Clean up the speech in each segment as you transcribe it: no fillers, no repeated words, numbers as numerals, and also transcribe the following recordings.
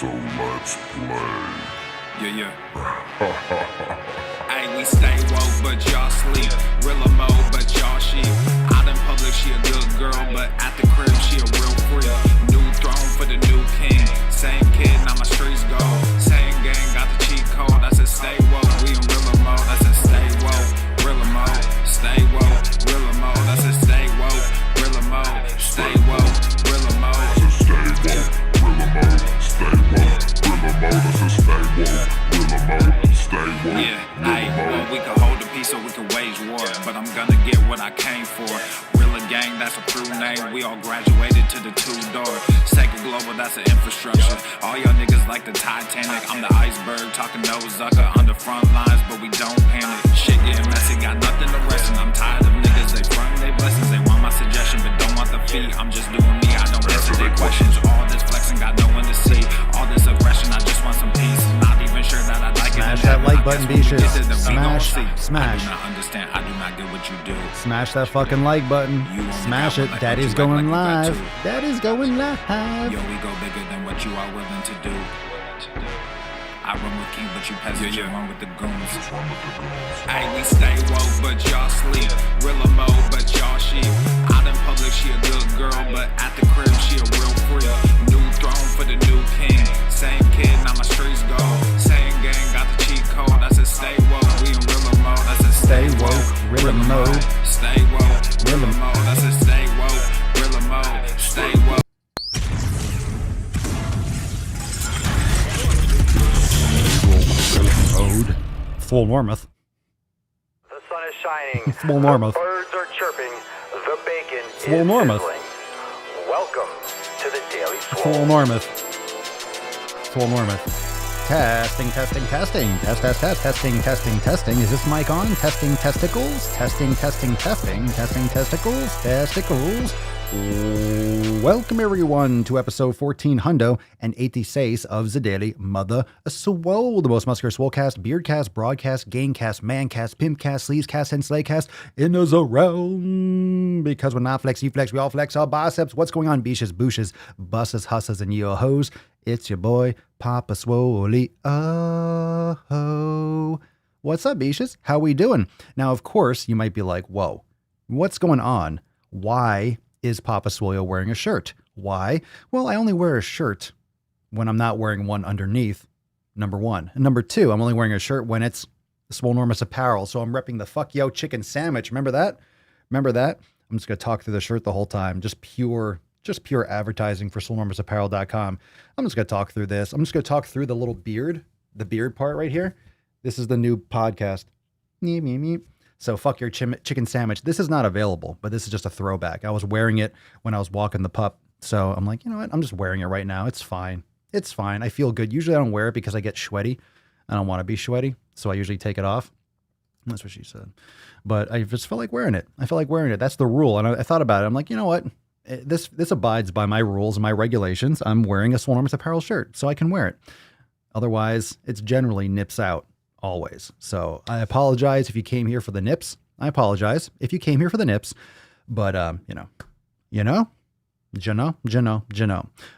So let's play. Yeah. Hey, we stay woke, but y'all sleep. Real mode, but y'all sheep. Out in public, she a good girl, but at the crib, she a real freak. New throne for the new king. Same kid, now my streets go. Same gang, got the cheat code. I said stay woke, we in real mode. I said stay woke, real mode. Stay woke, real mode. I said stay woke, real mode. Stay woke, real mode. I said stay woke, real mode. Stay woke, real mode. I said stay woke, real mode. Stay woke, yeah, well, we can hold the peace or we can wage war, but I'm gonna get what I came for. Real gang, that's a crew name. We all graduated to the two-door. Sega Global, that's an infrastructure. All y'all niggas like the Titanic. I'm the iceberg, talking no Zucker on the front lines, but we don't panic. Shit getting messy, got nothing to rest, and I'm tired of niggas. They front they blessings, they want my suggestion, but don't want the fee. I'm just doing me, I don't answer their questions. All this flexing, got no one to see. All this aggression, I just want some peace. Not even sure that I like it. Smash that like button, beaches. Smash. I do not understand. I do not get what you do. Smash that fucking like button. Smash it. Like Daddy's going live. Daddy's going live. Yo, we go bigger than what you are willing to do. I run with king, but you peasants, you run with the goons. Hey, we stay woke, but y'all sleep. Real mode, but y'all sheep. Out in public, she a good girl, but at the crib, she a real freak. New throne for the new king. Same kid, now my streets go. Same gang, got the cheat code. I said stay woke, we in real mode. I said stay woke, real mode. Stay woke, real mode. I said stay woke, real mode. Stay woke. Full Normuth. The sun is shining. Full Normuth. The birds are chirping. The bacon Full is Normuth. sizzling. Welcome to the Daily Swole. Full Normuth. Full Normuth. Testing. Testing. Is this mic on? Testing testicles. Testing testicles. Welcome everyone to episode 14 hundo and 86 of the Daily Mother Swole, the most muscular swolecast, beardcast, broadcast, gaincast, mancast, pimpcast, sleazecast, and slaycast in the zone. Because when I flex, you flex, we all flex our biceps. What's going on, beaches, booshes, busses, husses, and yo hoes? It's your boy, Papa Swolio. What's up, beaches? How we doing? Now, of course, you might be like, whoa, what's going on? Why is Papa Swolio wearing a shirt? Why? Well, I only wear a shirt when I'm not wearing one underneath, number one. And number two, I'm only wearing a shirt when it's Swolenormous apparel. So I'm repping the fuck yo chicken sandwich. Remember that? I'm just going to talk through the shirt the whole time. Just pure advertising for swolenormousapparel.com. I'm just going to talk through this. I'm just going to talk through the little beard, the beard part right here. This is the new podcast. So fuck your chicken sandwich. This is not available, but this is just a throwback. I was wearing it when I was walking the pup. So I'm like, you know what? I'm just wearing it right now. It's fine. I feel good. Usually I don't wear it because I get sweaty. I don't want to be sweaty. So I usually take it off. That's what she said. But I just felt like wearing it. That's the rule. And I thought about it. I'm like, you know what? This abides by my rules and my regulations. I'm wearing a Swolenormous apparel shirt, so I can wear it. Otherwise, it's generally nips out. Always. So I apologize if you came here for the nips. But, you know.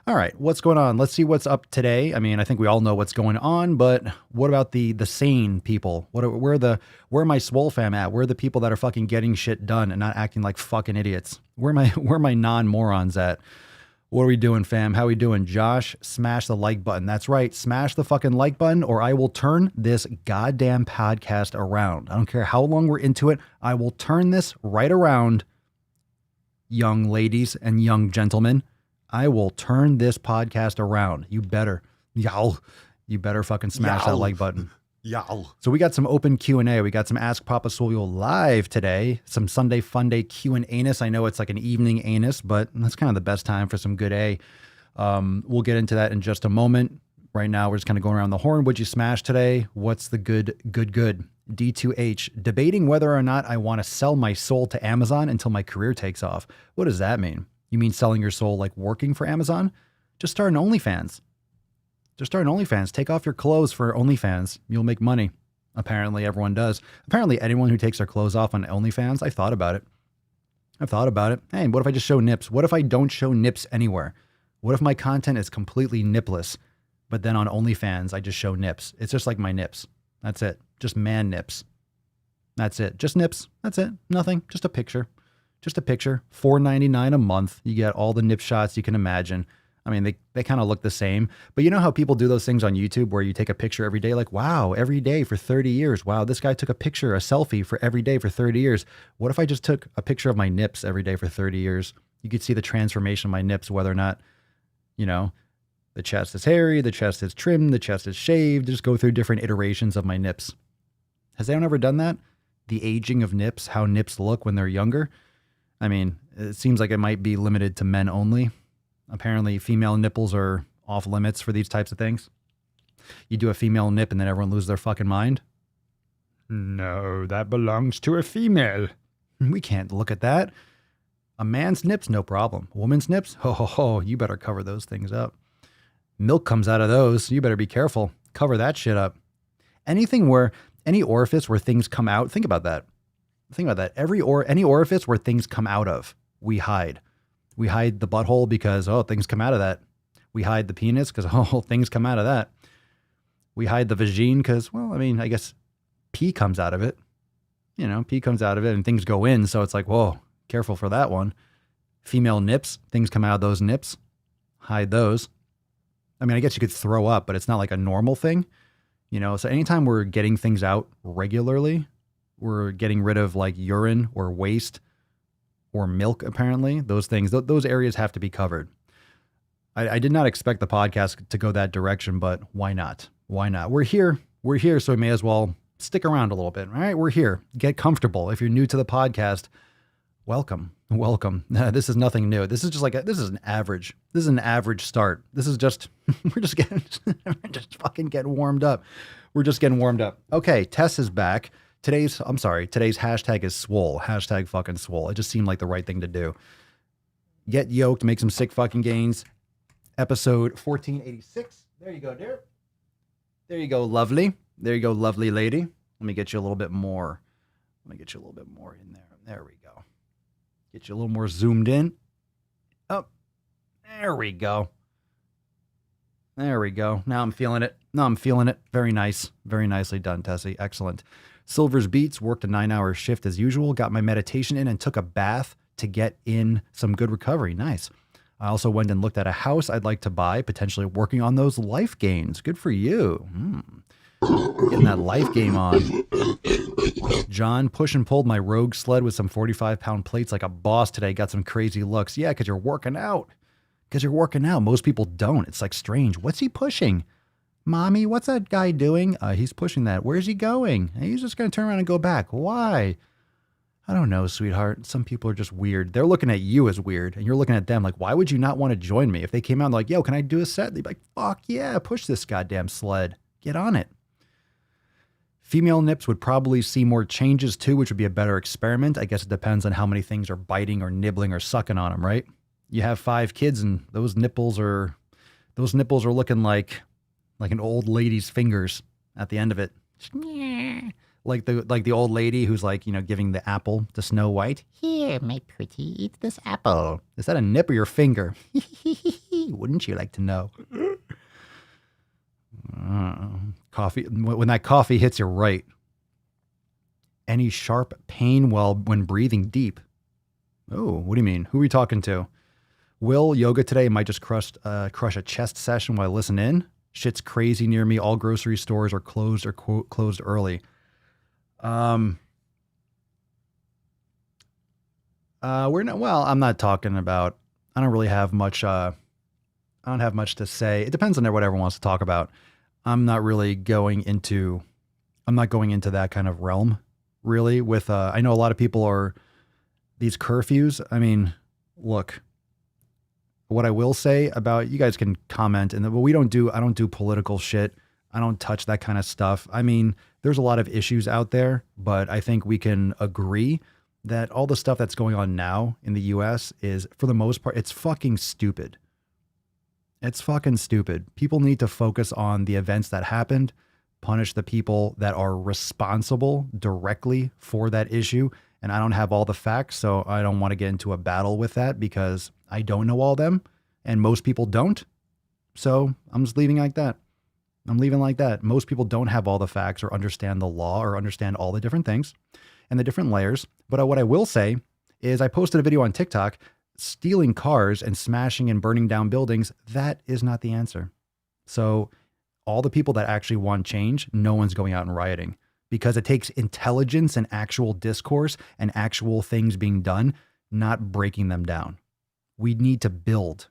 All right. What's going on? Let's see what's up today. I mean, I think we all know what's going on, but what about the sane people? Where my SwoleFam at? Where are the people that are fucking getting shit done and not acting like fucking idiots? Where my non-morons at? What are we doing, fam? How we doing? Josh, smash the like button. That's right. Smash the fucking like button or I will turn this goddamn podcast around. I don't care how long we're into it. I will turn this right around, young ladies and young gentlemen. I will turn this podcast around. You better. You better fucking smash that like button. So we got some open Q&A. We got some Ask Papa Swolio live today. Some Sunday Fun Day Q&A-ness. I know it's like an evening anus, but that's kind of the best time for some good A. We'll get into that in just a moment. Right now, we're just kind of going around the horn. What'd you smash today? What's the good? D2H, debating whether or not I want to sell my soul to Amazon until my career takes off. What does that mean? You mean selling your soul like working for Amazon? Just start an OnlyFans. Take off your clothes for OnlyFans. You'll make money. Apparently everyone does. Apparently anyone who takes their clothes off on OnlyFans, I've thought about it. Hey, what if I just show nips? What if I don't show nips anywhere? What if my content is completely nipless? But then on OnlyFans, I just show nips. It's just like my nips. That's it. Just man nips. That's it. Just nips. That's it. Nothing. Just a picture. Just a picture. $4.99 a month. You get all the nip shots you can imagine. I mean, they kind of look the same. But you know how people do those things on YouTube where you take a picture every day? Like, wow, every day for 30 years. Wow, this guy took a picture, a selfie for every day for 30 years. What if I just took a picture of my nips every day for 30 years? You could see the transformation of my nips, whether or not, you know, the chest is hairy, the chest is trimmed, the chest is shaved. Just go through different iterations of my nips. Has anyone ever done that? The aging of nips, how nips look when they're younger. I mean, it seems like it might be limited to men only. Apparently, female nipples are off limits for these types of things. You do a female nip and then everyone loses their fucking mind. No, that belongs to a female. We can't look at that. A man's nips, no problem. A woman's nips, ho, ho, ho, you better cover those things up. Milk comes out of those. You better be careful. Cover that shit up. Anything where, any orifice where things come out, think about that. Think about that. Any orifice where things come out of, we hide. We hide the butthole because, oh, things come out of that. We hide the penis because, oh, things come out of that. We hide the vagine because, well, I mean, I guess pee comes out of it. You know, pee comes out of it and things go in. So it's like, whoa, careful for that one. Female nips, things come out of those nips. Hide those. I mean, I guess you could throw up, but it's not like a normal thing. You know, so anytime we're getting things out regularly, we're getting rid of like urine or waste or milk, apparently. Those things, those areas have to be covered. I did not expect the podcast to go that direction, but why not? Why not? We're here, so we may as well stick around a little bit. All right, we're here. Get comfortable. If you're new to the podcast, welcome. This is nothing new. This is just like, this is an average start. This is just, we're just fucking getting warmed up. We're just getting warmed up. Okay, Tess is back. Today's hashtag is Swole. Hashtag fucking Swole. It just seemed like the right thing to do. Get yoked, make some sick fucking gains. Episode 1486. There you go, dear. There you go, lovely. There you go, lovely lady. Let me get you a little bit more. in there. There we go. Get you a little more zoomed in. Oh, there we go. There we go. Now I'm feeling it. Very nice. Very nicely done, Tessie. Excellent. Silver's Beats worked a 9-hour shift as usual. Got my meditation in and took a bath to get in some good recovery. Nice. I also went and looked at a house I'd like to buy, potentially working on those life gains. Good for you. Getting that life game on. John, push and pulled my Rogue sled with some 45-pound plates like a boss today. Got some crazy looks. Yeah, because you're working out. Most people don't. It's like strange. What's he pushing? Mommy, what's that guy doing? He's pushing that. Where's he going? He's just going to turn around and go back. Why? I don't know, sweetheart. Some people are just weird. They're looking at you as weird, and you're looking at them like, why would you not want to join me? If they came out and like, yo, can I do a set? They'd be like, fuck yeah, push this goddamn sled. Get on it. Female nips would probably see more changes too, which would be a better experiment. I guess it depends on how many things are biting or nibbling or sucking on them, right? You have 5 kids and those nipples are looking like an old lady's fingers at the end of it. Like the old lady who's like, you know, giving the apple to Snow White. Here, my pretty, eat this apple. Is that a nip or your finger? Wouldn't you like to know? Coffee, when that coffee hits you right. Any sharp pain when breathing deep? Oh, what do you mean? Who are we talking to? Will, yoga today might just crush a chest session while I listen in. Shit's crazy near me. All grocery stores are closed or closed early. I'm not talking about, I don't really have much, I don't have much to say. It depends on what everyone wants to talk about. I'm not going into that kind of realm really with, I know a lot of people are these curfews. I mean, look, what I will say about, you guys can comment, but I don't do political shit. I don't touch that kind of stuff. I mean, there's a lot of issues out there, but I think we can agree that all the stuff that's going on now in the US is, for the most part, it's fucking stupid. It's fucking stupid. People need to focus on the events that happened, punish the people that are responsible directly for that issue. And I don't have all the facts, so I don't want to get into a battle with that because I don't know all them, and most people don't. So I'm just leaving it like that. I'm leaving like that. Most people don't have all the facts or understand the law or understand all the different things and the different layers. But what I will say is I posted a video on TikTok, stealing cars and smashing and burning down buildings. That is not the answer. So all the people that actually want change, no one's going out and rioting, because it takes intelligence and actual discourse and actual things being done, not breaking them down. We need to build.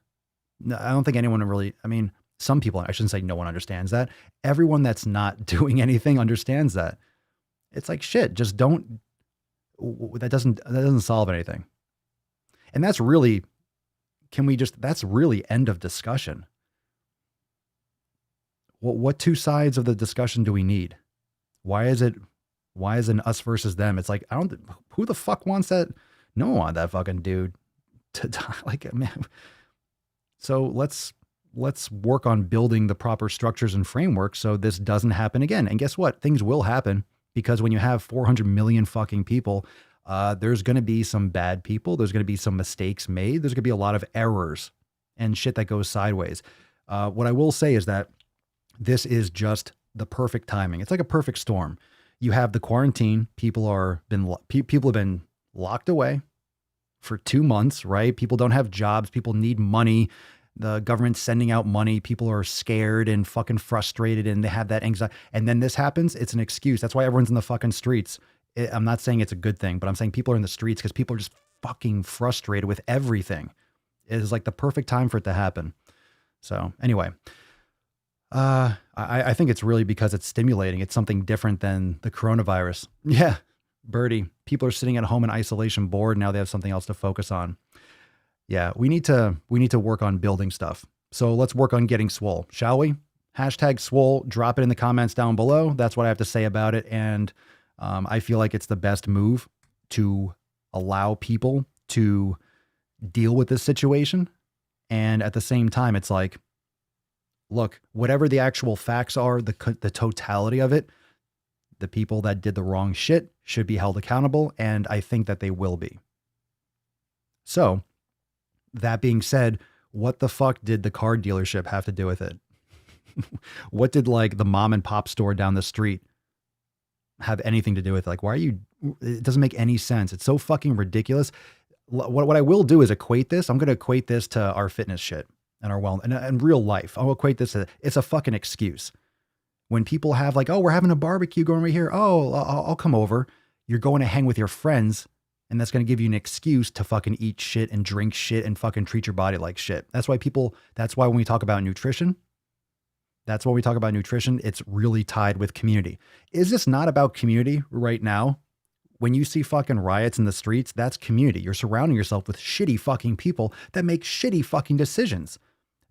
I don't think anyone really, I mean, some people, I shouldn't say no one understands that. Everyone that's not doing anything understands that. It's like, shit, just don't, that doesn't solve anything. And that's really, that's really end of discussion. What two sides of the discussion do we need? Why is it an us versus them? It's like, who the fuck wants that? No one wants that fucking dude to die. Like, man. So let's work on building the proper structures and frameworks so this doesn't happen again. And guess what? Things will happen, because when you have 400 million fucking people, there's going to be some bad people. There's going to be some mistakes made. There's going to be a lot of errors and shit that goes sideways. What I will say is that this is just the perfect timing. It's like a perfect storm. You have the quarantine. People have been locked away for 2 months, right? People don't have jobs. People need money. The government's sending out money. People are scared and fucking frustrated, and they have that anxiety. And then this happens. It's an excuse. That's why everyone's in the fucking streets. I'm not saying it's a good thing, but I'm saying people are in the streets because people are just fucking frustrated with everything. It is like the perfect time for it to happen. So anyway, I think it's really because it's stimulating. It's something different than the coronavirus. Yeah, Birdie. People are sitting at home in isolation, bored. Now they have something else to focus on. Yeah, we need to work on building stuff. So let's work on getting swole, shall we? Hashtag swole. Drop it in the comments down below. That's what I have to say about it. And I feel like it's the best move to allow people to deal with this situation. And at the same time, it's like, look, whatever the actual facts are, the totality of it, the people that did the wrong shit should be held accountable. And I think that they will be. So that being said, what the fuck did the car dealership have to do with it? What did like the mom and pop store down the street have anything to do with it? Like, it doesn't make any sense. It's so fucking ridiculous. What I will do is equate this. I'm going to equate this to our fitness shit and our wellness and real life. I'll equate this to, it's a fucking excuse. When people have like, oh, we're having a barbecue going right here. Oh, I'll come over. You're going to hang with your friends. And that's going to give you an excuse to fucking eat shit and drink shit and fucking treat your body like shit. That's why when we talk about nutrition, it's really tied with community. Is this not about community right now? When you see fucking riots in the streets, that's community. You're surrounding yourself with shitty fucking people that make shitty fucking decisions.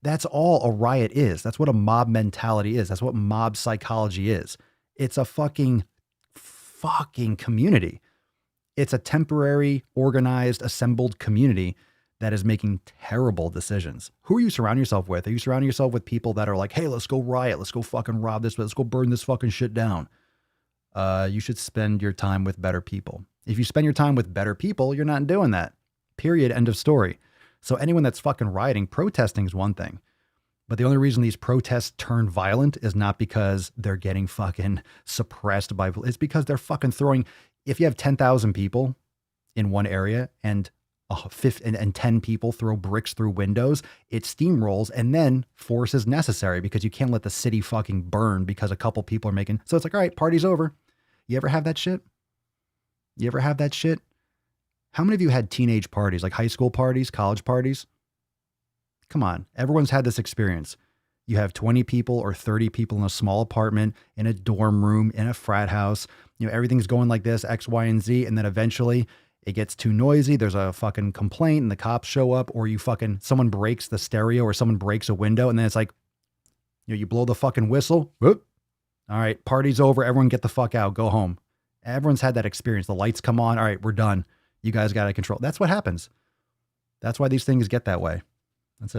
That's all a riot is. That's what a mob mentality is. That's what mob psychology is. It's a fucking community. It's a temporary, organized, assembled community that is making terrible decisions. Who are you surrounding yourself with? Are you surrounding yourself with people that are like, hey, let's go riot. Let's go fucking rob this. Let's go burn this fucking shit down. You should spend your time with better people. If you spend your time with better people, you're not doing that. Period. End of story. So anyone that's fucking rioting, protesting is one thing. But the only reason these protests turn violent is not because they're getting fucking suppressed by, it's because they're fucking throwing, if you have 10,000 people in one area and 10 people throw bricks through windows, it steamrolls, and then force is necessary because you can't let the city fucking burn because a couple people are making, so it's like, all right, party's over. You ever have that shit? How many of you had teenage parties, like high school parties, college parties? Come on, everyone's had this experience. You have 20 people or 30 people in a small apartment, in a dorm room, in a frat house. You know, everything's going like this, X, Y, and Z. And then eventually it gets too noisy. There's a fucking complaint and the cops show up, or someone breaks the stereo or someone breaks a window. And then it's like, you blow the fucking whistle. Whoop. All right, party's over. Everyone get the fuck out. Go home. Everyone's had that experience. The lights come on. All right, we're done. You guys got to control. That's what happens. That's why these things get that way. That's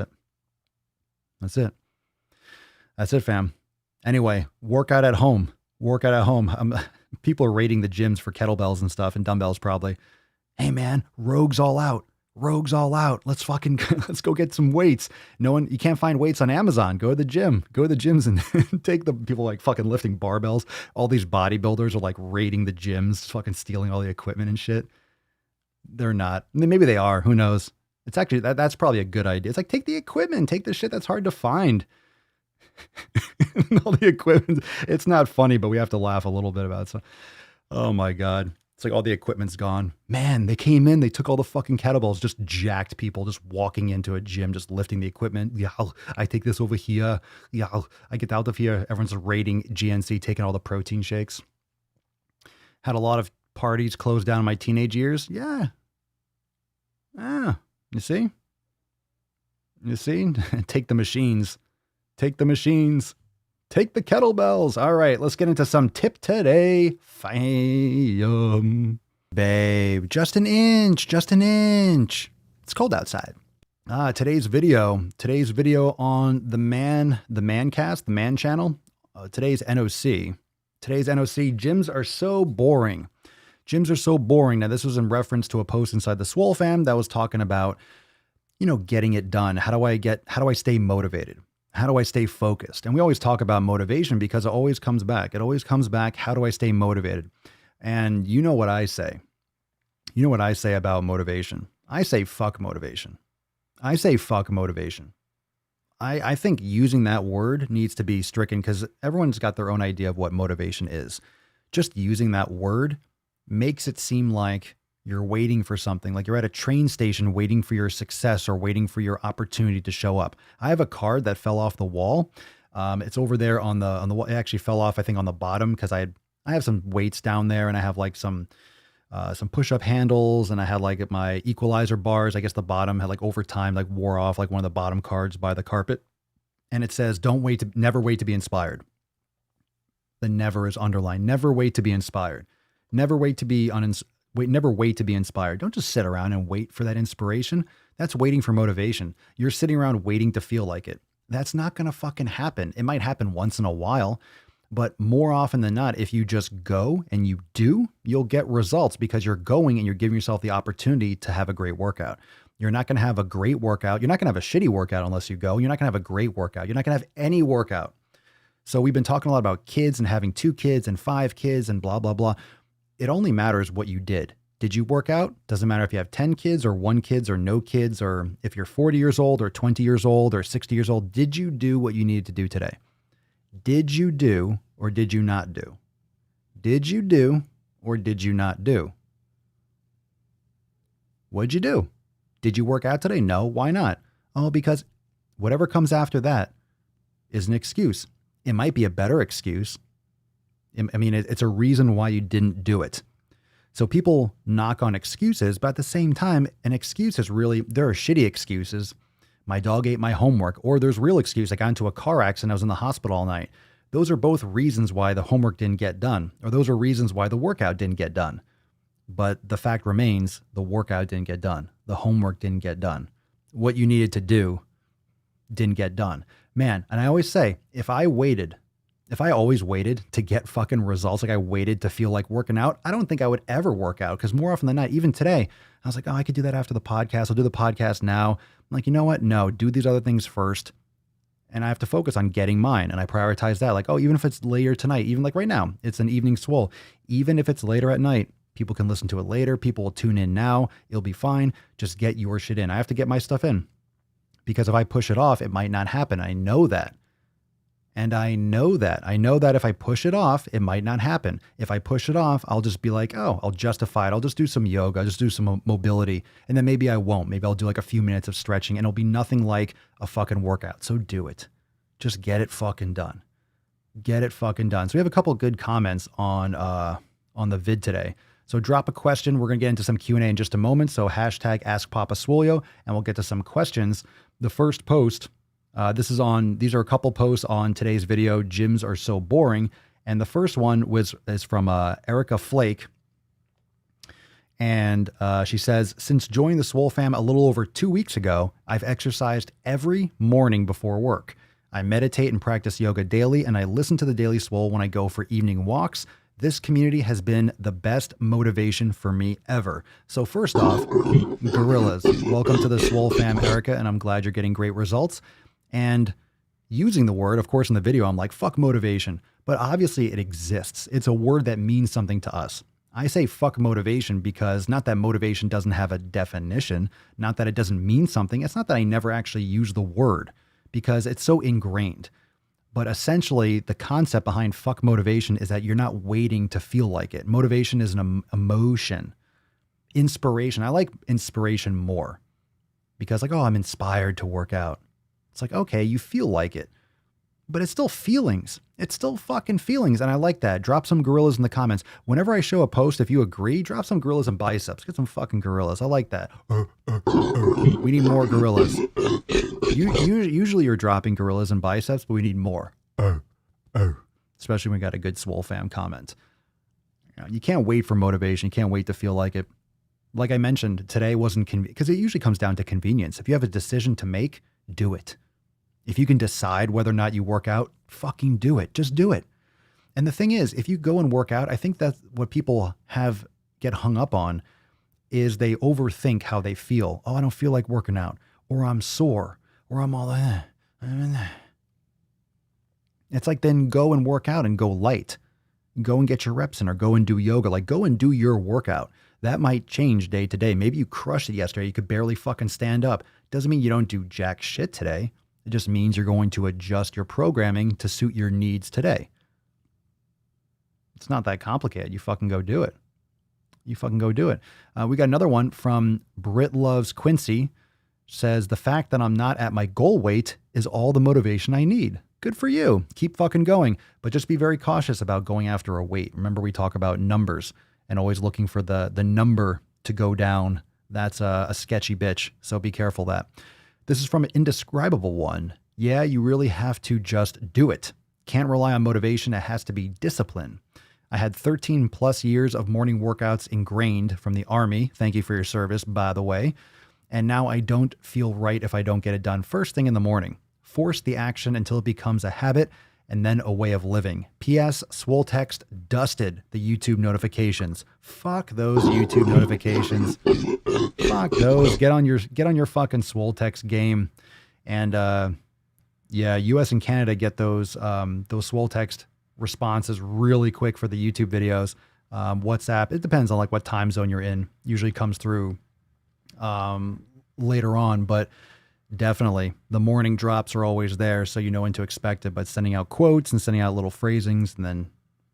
it, fam. Anyway, work out at home. People are raiding the gyms for kettlebells and stuff and dumbbells probably. Hey man, rogues all out. Rogues all out. Let's fucking, let's go get some weights. No one, you can't find weights on Amazon. Go to the gym. Go to the gyms and take the people like fucking lifting barbells. All these bodybuilders are like raiding the gyms, fucking stealing all the equipment and shit. They're not. I mean, maybe they are. Who knows? It's actually, that's probably a good idea. It's like, take the equipment, take the shit that's hard to find. All the equipment. It's not funny, but we have to laugh a little bit about it. So, oh my God. It's like all the equipment's gone. Man, they came in, they took all the fucking kettlebells, just jacked people, just walking into a gym, just lifting the equipment. Yeah, I take this over here. Yeah, I get out of here. Everyone's raiding GNC, taking all the protein shakes. Had a lot of parties closed down in my teenage years. Yeah. Ah, you see? You see? Take the machines. Take the machines. Take the kettlebells. All right, let's get into some tip today. Fam. Babe, just an inch, just an inch. It's cold outside. Today's video on the Man channel. Today's NOC. Today's NOC, gyms are so boring. Gyms are so boring. Now, this was in reference to a post inside the SwoleFam that was talking about, getting it done. How do I stay motivated? How do I stay focused? And we always talk about motivation because it always comes back. It always comes back. How do I stay motivated? And you know what I say. You know what I say about motivation. I say fuck motivation. I say fuck motivation. I think using that word needs to be stricken because everyone's got their own idea of what motivation is. Just using that word makes it seem like you're waiting for something, like you're at a train station waiting for your success or waiting for your opportunity to show up. I have a card that fell off the wall. It's over there on the wall. It actually fell off, I think, on the bottom because I have some weights down there and I have like some push-up handles and I had like my equalizer bars. I guess the bottom had like over time like wore off, like one of the bottom cards by the carpet. And it says, never wait to be inspired. The never is underlined. Never wait to be inspired. Never wait to be never wait to be inspired. Don't just sit around and wait for that inspiration. That's waiting for motivation. You're sitting around waiting to feel like it. That's not going to fucking happen. It might happen once in a while, but more often than not, if you just go and you do, you'll get results because you're going and you're giving yourself the opportunity to have a great workout. You're not going to have a great workout. You're not going to have a shitty workout unless you go. You're not going to have a great workout. You're not going to have any workout. So we've been talking a lot about kids and having 2 kids and 5 kids and blah, blah, blah. It only matters what you did. Did you work out? Doesn't matter if you have 10 kids or 1 kid or no kids, or if you're 40 years old or 20 years old or 60 years old. Did you do what you needed to do today? Did you do or did you not do? Did you do or did you not do? What'd you do? Did you work out today? No. Why not? Oh, because whatever comes after that is an excuse. It might be a better excuse. I mean, it's a reason why you didn't do it. So people knock on excuses, but at the same time, an excuse is really, there are shitty excuses. My dog ate my homework, or there's real excuse. I got into a car accident. I was in the hospital all night. Those are both reasons why the homework didn't get done, or those are reasons why the workout didn't get done. But the fact remains, the workout didn't get done. The homework didn't get done. What you needed to do didn't get done. Man, and I always say, if I always waited to get fucking results, like I waited to feel like working out, I don't think I would ever work out. Because more often than not, even today, I was like, oh, I could do that after the podcast. I'll do the podcast now. I'm like, you know what? No, do these other things first. And I have to focus on getting mine. And I prioritize that. Like, oh, even if it's later tonight, even like right now, it's an evening swole. Even if it's later at night, people can listen to it later. People will tune in now. It'll be fine. Just get your shit in. I have to get my stuff in. Because if I push it off, it might not happen. I know that. And I know that if I push it off, it might not happen. If I push it off, I'll just be like, oh, I'll justify it. I'll just do some yoga. I'll just do some mobility. And then maybe I won't. Maybe I'll do like a few minutes of stretching and it'll be nothing like a fucking workout. So do it. Just get it fucking done. Get it fucking done. So we have a couple of good comments on the vid today. So drop a question. We're going to get into some Q&A in just a moment. So hashtag #AskPapaSwolio and we'll get to some questions. The first post, these are a couple posts on today's video. Gyms are so boring. And the first one is from Erica Flake. And she says, since joining the SwoleFam a little over 2 weeks ago, I've exercised every morning before work. I meditate and practice yoga daily, and I listen to the Daily Swole when I go for evening walks. This community has been the best motivation for me ever. So first off, gorillas, welcome to the SwoleFam, Erica, and I'm glad you're getting great results. And using the word, of course, in the video, I'm like, fuck motivation. But obviously it exists. It's a word that means something to us. I say fuck motivation because not that motivation doesn't have a definition, not that it doesn't mean something. It's not that I never actually use the word because it's so ingrained. But essentially, the concept behind fuck motivation is that you're not waiting to feel like it. Motivation is an emotion. Inspiration. I like inspiration more because like, oh, I'm inspired to work out. It's like, okay, you feel like it, but it's still feelings. It's still fucking feelings. And I like that. Drop some gorillas in the comments. Whenever I show a post, if you agree, drop some gorillas and biceps. Get some fucking gorillas. I like that. We need more gorillas. Usually you're dropping gorillas and biceps, but we need more. Especially when we got a good SwoleFam comment. You can't wait for motivation. You can't wait to feel like it. Like I mentioned, today wasn't convenient because it usually comes down to convenience. If you have a decision to make, do it. If you can decide whether or not you work out, fucking do it. Just do it. And the thing is, if you go and work out, I think that's what people get hung up on is they overthink how they feel. Oh, I don't feel like working out, or I'm sore, or I'm all, It's like, then go and work out and go light. Go and get your reps in or go and do yoga. Like, go and do your workout. That might change day to day. Maybe you crushed it yesterday. You could barely fucking stand up. Doesn't mean you don't do jack shit today. It just means you're going to adjust your programming to suit your needs today. It's not that complicated. You fucking go do it. You fucking go do it. We got another one from Brit Loves Quincy. Says, the fact that I'm not at my goal weight is all the motivation I need. Good for you. Keep fucking going. But just be very cautious about going after a weight. Remember, we talk about numbers and always looking for the number to go down. That's a sketchy bitch. So be careful of that. This is from an Indescribable One. Yeah, you really have to just do it. Can't rely on motivation. It has to be discipline. I had 13 plus years of morning workouts ingrained from the Army. Thank you for your service, by the way. And now I don't feel right if I don't get it done first thing in the morning. Force the action until it becomes a habit and then a way of living. P.S. Swole Text dusted the YouTube notifications. Fuck those YouTube notifications. Fuck those. Get on your fucking Swole Text game. And yeah, US and Canada get those Swole Text responses really quick for the YouTube videos. WhatsApp, it depends on like what time zone you're in. Usually comes through later on, but definitely the morning drops are always there, so you know when to expect it. But sending out quotes and sending out little phrasings and then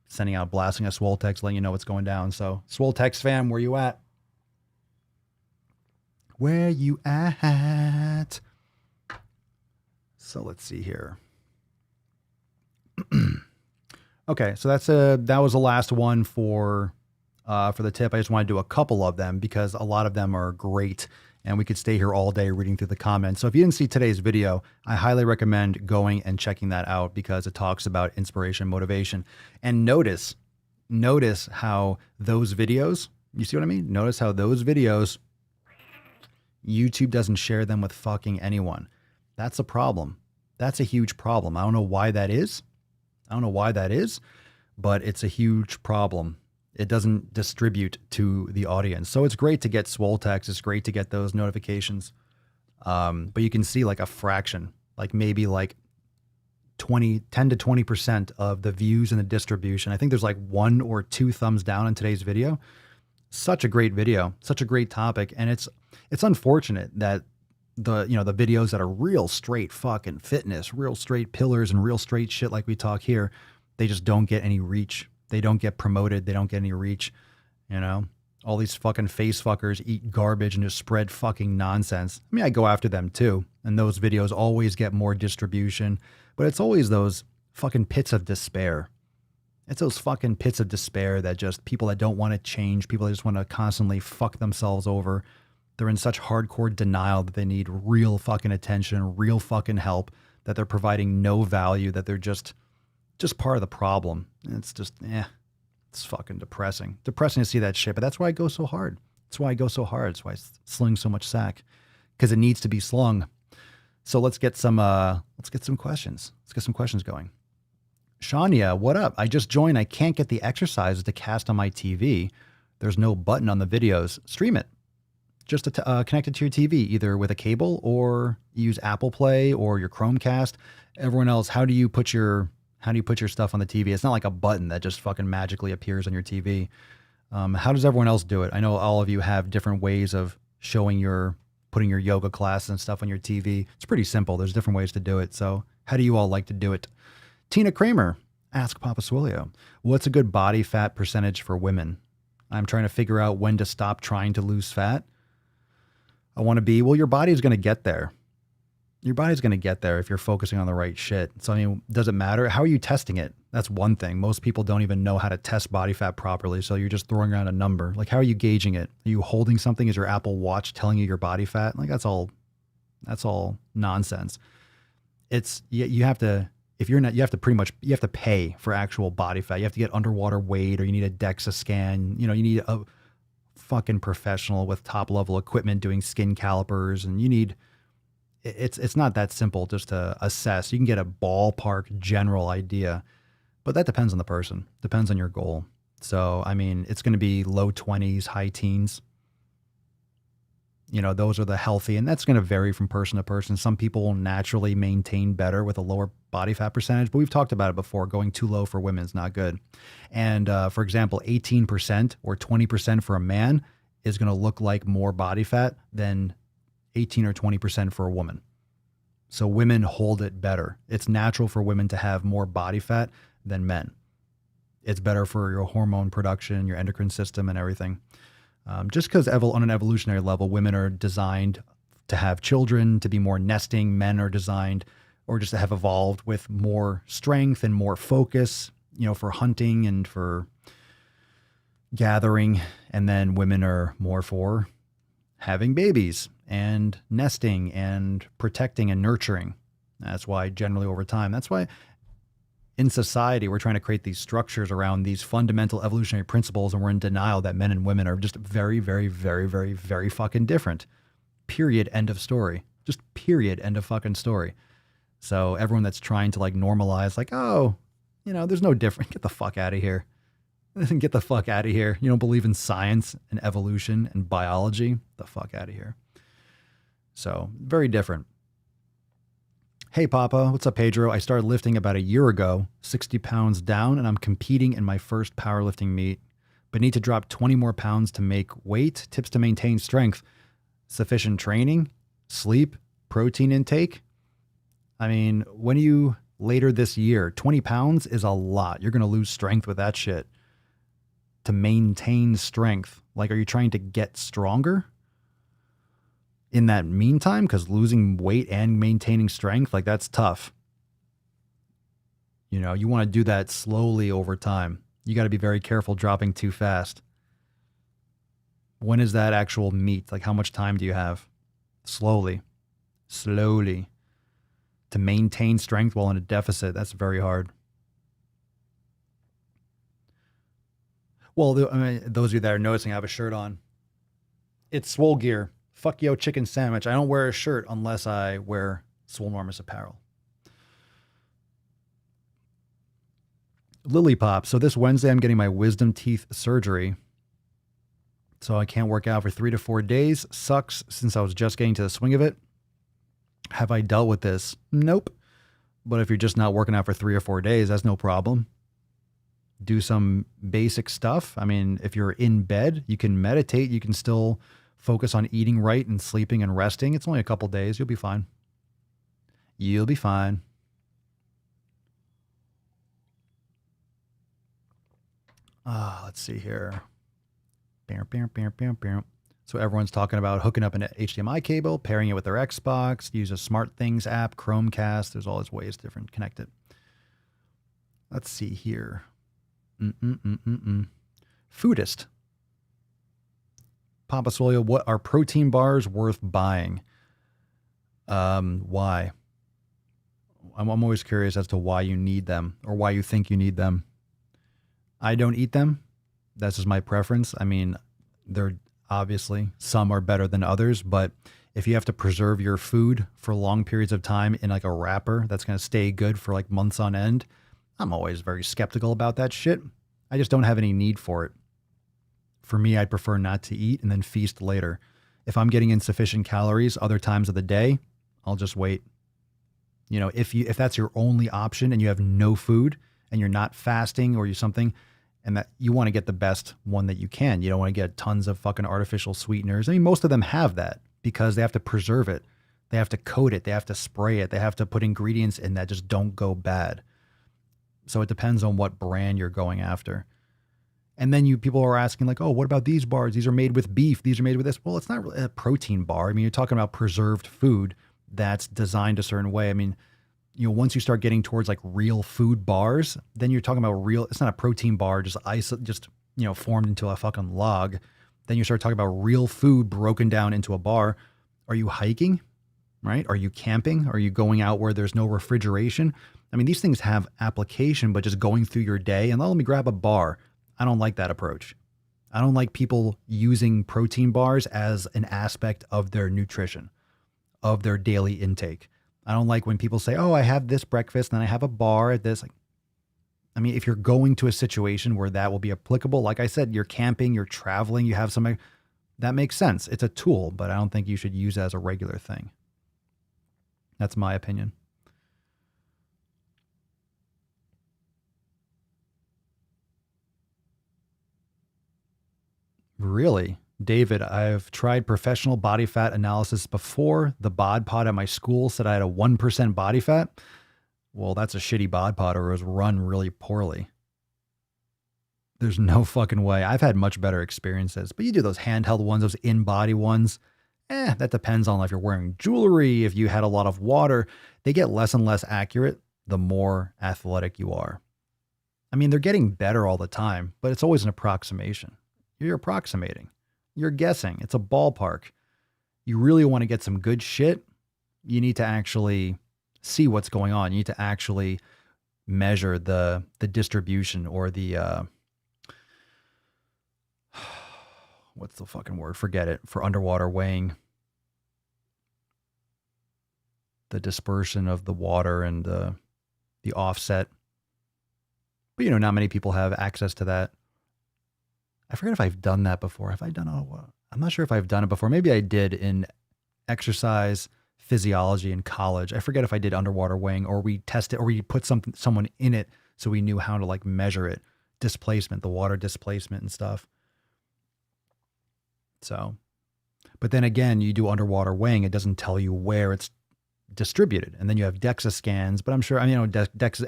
sending out blasting a Swole Text, letting you know what's going down. So Swole Text fam, where you at? Where you at? So let's see here. Okay, so that was the last one for the tip. I just want to do a couple of them because a lot of them are great and we could stay here all day reading through the comments. So if you didn't see today's video, I highly recommend going and checking that out because it talks about inspiration and motivation. And notice how those videos, you see what I mean? Notice how those videos, YouTube doesn't share them with fucking anyone. That's a problem. That's a huge problem. I don't know why that is. But it's a huge problem. It doesn't distribute to the audience. So it's great to get Swole Text. It's great to get those notifications. But you can see like a fraction, like maybe like 10 to 20% of the views and the distribution. I think there's like 1 or 2 thumbs down in today's video. Such a great video, such a great topic. And it's unfortunate that the videos that are real straight fucking fitness, real straight pillars and real straight shit like we talk here, they just don't get any reach. They don't get promoted. They don't get any reach. All these fucking face fuckers eat garbage and just spread fucking nonsense. I mean, I go after them too. And those videos always get more distribution, but it's always those fucking pits of despair. It's those fucking pits of despair that just people that don't want to change, people that just want to constantly fuck themselves over. They're in such hardcore denial that they need real fucking attention, real fucking help, that they're providing no value, that they're just part of the problem. And it's just, it's fucking depressing. Depressing to see that shit, but that's why I go so hard. That's why I sling so much sack, because it needs to be slung. So let's get some questions. Let's get some questions going. Shania, what up? I just joined. I can't get the exercises to cast on my TV. There's no button on the videos. Stream it. Just connect it to your TV, either with a cable or use Apple Play or your Chromecast. Everyone else, how do you put your stuff on the TV? It's not like a button that just fucking magically appears on your TV. How does everyone else do it? I know all of you have different ways of putting your yoga class and stuff on your TV. It's pretty simple. There's different ways to do it. So how do you all like to do it? Tina Kramer, ask Papa Swolio, what's a good body fat percentage for women? I'm trying to figure out when to stop trying to lose fat. I want to be, well, your body's going to get there. Your body's going to get there if you're focusing on the right shit. So, I mean, does it matter? How are you testing it? That's one thing. Most people don't even know how to test body fat properly. So you're just throwing around a number. Like, how are you gauging it? Are you holding something? Is your Apple Watch telling you your body fat? Like, that's all nonsense. You have to pay for actual body fat. You have to get underwater weight, or you need a DEXA scan. You need a fucking professional with top level equipment doing skin calipers, and it's not that simple just to assess. You can get a ballpark general idea, but that depends on the person, depends on your goal. So, I mean, it's going to be low 20s, high teens. Those are the healthy, and that's going to vary from person to person. Some people will naturally maintain better with a lower body fat percentage, but we've talked about it before. Going too low for women is not good. And for example, 18% or 20% for a man is going to look like more body fat than 18 or 20% for a woman. So women hold it better. It's natural for women to have more body fat than men. It's better for your hormone production, your endocrine system, and everything. Just because on an evolutionary level, women are designed to have children, to be more nesting. Men are designed, or just to have evolved with more strength and more focus, for hunting and for gathering. And then women are more for having babies and nesting and protecting and nurturing. That's why generally over time, that's why in society, we're trying to create these structures around these fundamental evolutionary principles, and we're in denial that men and women are just very, very, very, very, very fucking different. Period. End of story. Just period. End of fucking story. So everyone that's trying to normalize, there's no difference. Get the fuck out of here. Get the fuck out of here. You don't believe in science and evolution and biology? The fuck out of here. So very different. Hey, Papa. What's up, Pedro? I started lifting about a year ago, 60 pounds down, and I'm competing in my first powerlifting meet, but need to drop 20 more pounds to make weight. Tips to maintain strength: sufficient training, sleep, protein intake. I mean, when you later this year, 20 pounds is a lot. You're going to lose strength with that shit. To maintain strength, are you trying to get stronger in that meantime? Because losing weight and maintaining strength, that's tough. You want to do that slowly over time. You got to be very careful dropping too fast. When is that actual meet? How much time do you have? Slowly. To maintain strength while in a deficit, that's very hard. Well, those of you that are noticing, I have a shirt on. It's Swole gear. Fuck yo chicken sandwich. I don't wear a shirt unless I wear Swolenormous apparel. Lily Pop. So this Wednesday, I'm getting my wisdom teeth surgery. So I can't work out for 3 to 4 days. Sucks since I was just getting to the swing of it. Have I dealt with this? Nope. But if you're just not working out for 3 or 4 days, that's no problem. Do some basic stuff. I mean, if you're in bed, you can meditate. You can still focus on eating right and sleeping and resting. It's only a couple days. You'll be fine. You'll be fine. Let's see here. So everyone's talking about hooking up an HDMI cable, pairing it with their Xbox, use a Smart Things app, Chromecast. There's all these ways different connect it. Let's see here. Foodist. Papa Swolio, what are protein bars worth buying? Why? I'm always curious as to why you need them or why you think you need them. I don't eat them. That's just my preference. I mean, they're obviously, some are better than others, but if you have to preserve your food for long periods of time in a wrapper that's going to stay good for months on end, I'm always very skeptical about that shit. I just don't have any need for it. For me, I'd prefer not to eat and then feast later. If I'm getting insufficient calories other times of the day, I'll just wait. You know, if that's your only option and you have no food and you're not fasting or you something, and that you want to get the best one that you can. You don't want to get tons of fucking artificial sweeteners. I mean, most of them have that because they have to preserve it. They have to coat it. They have to spray it. They have to put ingredients in that just don't go bad. So it depends on what brand you're going after. And then people are asking like, oh, what about these bars? These are made with beef. These are made with this. Well, it's not really a protein bar. I mean, you're talking about preserved food that's designed a certain way. I mean, you know, once you start getting towards like real food bars, then you're talking about real, it's not a protein bar, just you know, formed into a fucking log. Then you start talking about real food broken down into a bar. Are you hiking? Right? Are you camping? Are you going out where there's no refrigeration? I mean, these things have application, but just going through your day and let me grab a bar. I don't like that approach. I don't like people using protein bars as an aspect of their nutrition, of their daily intake. I don't like when people say, oh, I have this breakfast and then I have a bar at this. Like, I mean, if you're going to a situation where that will be applicable, like I said, you're camping, you're traveling, you have something, that makes sense. It's a tool, but I don't think you should use it as a regular thing. That's my opinion. Really? David, I've tried professional body fat analysis before. The bod pod at my school said I had a 1% body fat. Well, that's a shitty bod pod or it was run really poorly. There's no fucking way. I've had much better experiences, but you do those handheld ones, those in-body ones. That depends on if you're wearing jewelry, if you had a lot of water. They get less and less accurate the more athletic you are. I mean, they're getting better all the time, but it's always an approximation. You're approximating. You're guessing. It's a ballpark. You really want to get some good shit, you need to actually see what's going on. You need to actually measure the distribution or the what's the fucking word? Forget it. For underwater weighing. The dispersion of the water and the offset. But, you know, not many people have access to that. I forget if I've done that before. Have I done I'm not sure if I've done it before. Maybe I did in exercise physiology in college. I forget if I did underwater weighing or we tested or we put someone in it so we knew how to like measure it. Displacement, the water displacement and stuff. So, but then again, you do underwater weighing. It doesn't tell you where it's distributed. And then you have DEXA scans, but I'm sure, I mean, you know, DEXA,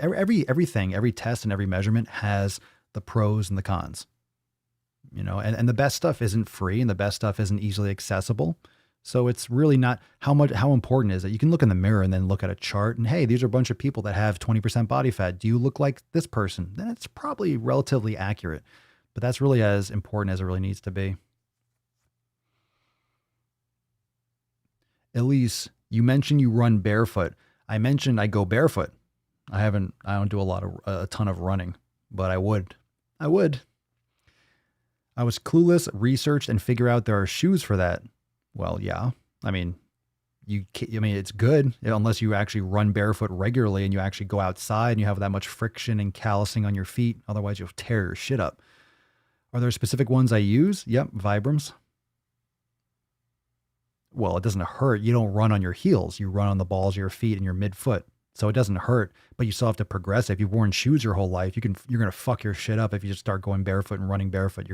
everything, every test and every measurement has the pros and the cons, you know, and the best stuff isn't free and the best stuff isn't easily accessible. So it's really not how important is it? You can look in the mirror and then look at a chart and, hey, these are a bunch of people that have 20% body fat. Do you look like this person? Then it's probably relatively accurate, but that's really as important as it really needs to be. Elise, you mentioned you run barefoot. I mentioned I go barefoot. I don't do a ton of running, but I would. I was clueless, researched, and figure out there are shoes for that. Well, yeah. I mean, it's good unless you actually run barefoot regularly and you actually go outside and you have that much friction and callousing on your feet. Otherwise, you'll tear your shit up. Are there specific ones I use? Yep, Vibrams. Well, it doesn't hurt. You don't run on your heels. You run on the balls of your feet and your midfoot. So it doesn't hurt, but you still have to progress. If you've worn shoes your whole life, you're going to fuck your shit up if you just start going barefoot and running barefoot.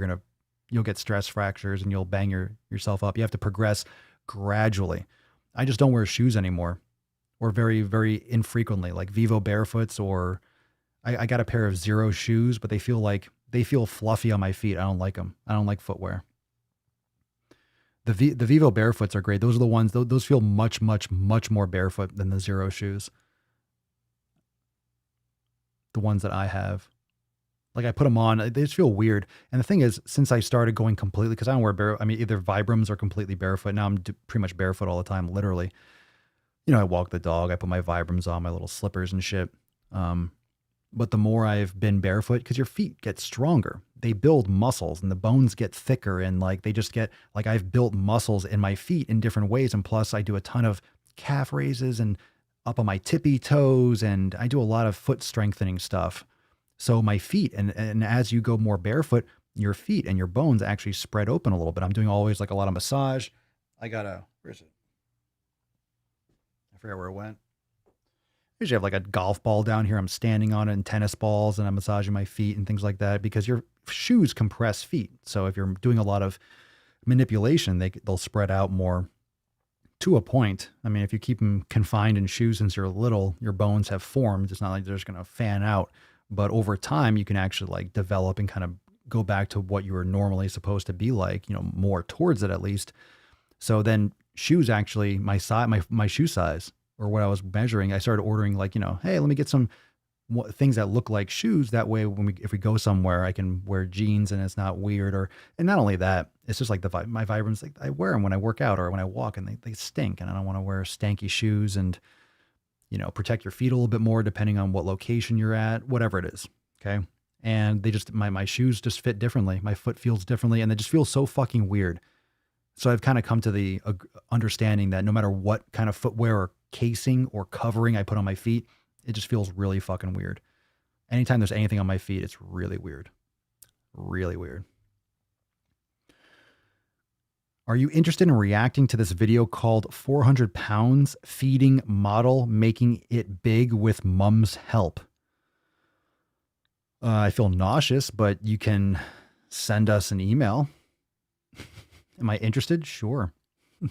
You'll get stress fractures and you'll bang yourself up. You have to progress gradually. I just don't wear shoes anymore or very, very infrequently, like Vivo Barefoots, or I got a pair of Zero shoes, but they feel fluffy on my feet. I don't like them. I don't like footwear. The Vivo Barefoots are great. Those are the ones, those feel much, much, much more barefoot than the Zero shoes. The ones that I have. Like I put them on, they just feel weird. And the thing is, since I started going completely, because I don't wear either Vibrams or completely barefoot. Now I'm pretty much barefoot all the time, literally. You know, I walk the dog, I put my Vibrams on, my little slippers and shit. But the more I've been barefoot, because your feet get stronger, they build muscles and the bones get thicker and like they just get, like I've built muscles in my feet in different ways. And plus I do a ton of calf raises and up on my tippy toes, and I do a lot of foot strengthening stuff. So my feet, and as you go more barefoot, your feet and your bones actually spread open a little bit. I'm doing always like a lot of massage. Where is it? I forgot where it went. I usually have like a golf ball down here. I'm standing on it, and tennis balls, and I'm massaging my feet and things like that, because your shoes compress feet. So if you're doing a lot of manipulation, they'll spread out more to a point. I mean, if you keep them confined in shoes since you're little, your bones have formed. It's not like they're just going to fan out. But over time, you can actually like develop and kind of go back to what you were normally supposed to be like, more towards it at least. So then shoes, actually, my shoe size, or what I was measuring, I started ordering like, hey, let me get some things that look like shoes. That way, if we go somewhere, I can wear jeans and it's not weird. And not only that, it's just like my Vibrams, like I wear them when I work out or when I walk, and they stink, and I don't want to wear stanky shoes, and protect your feet a little bit more depending on what location you're at, whatever it is. Okay. And they just, my shoes just fit differently. My foot feels differently, and they just feel so fucking weird. So I've kind of come to the understanding that no matter what kind of footwear or casing or covering I put on my feet, it just feels really fucking weird. Anytime there's anything on my feet, it's really weird. Really weird. Are you interested in reacting to this video called 400 pounds feeding model making it big with mom's help? I feel nauseous, but you can send us an email. Am I interested? Sure.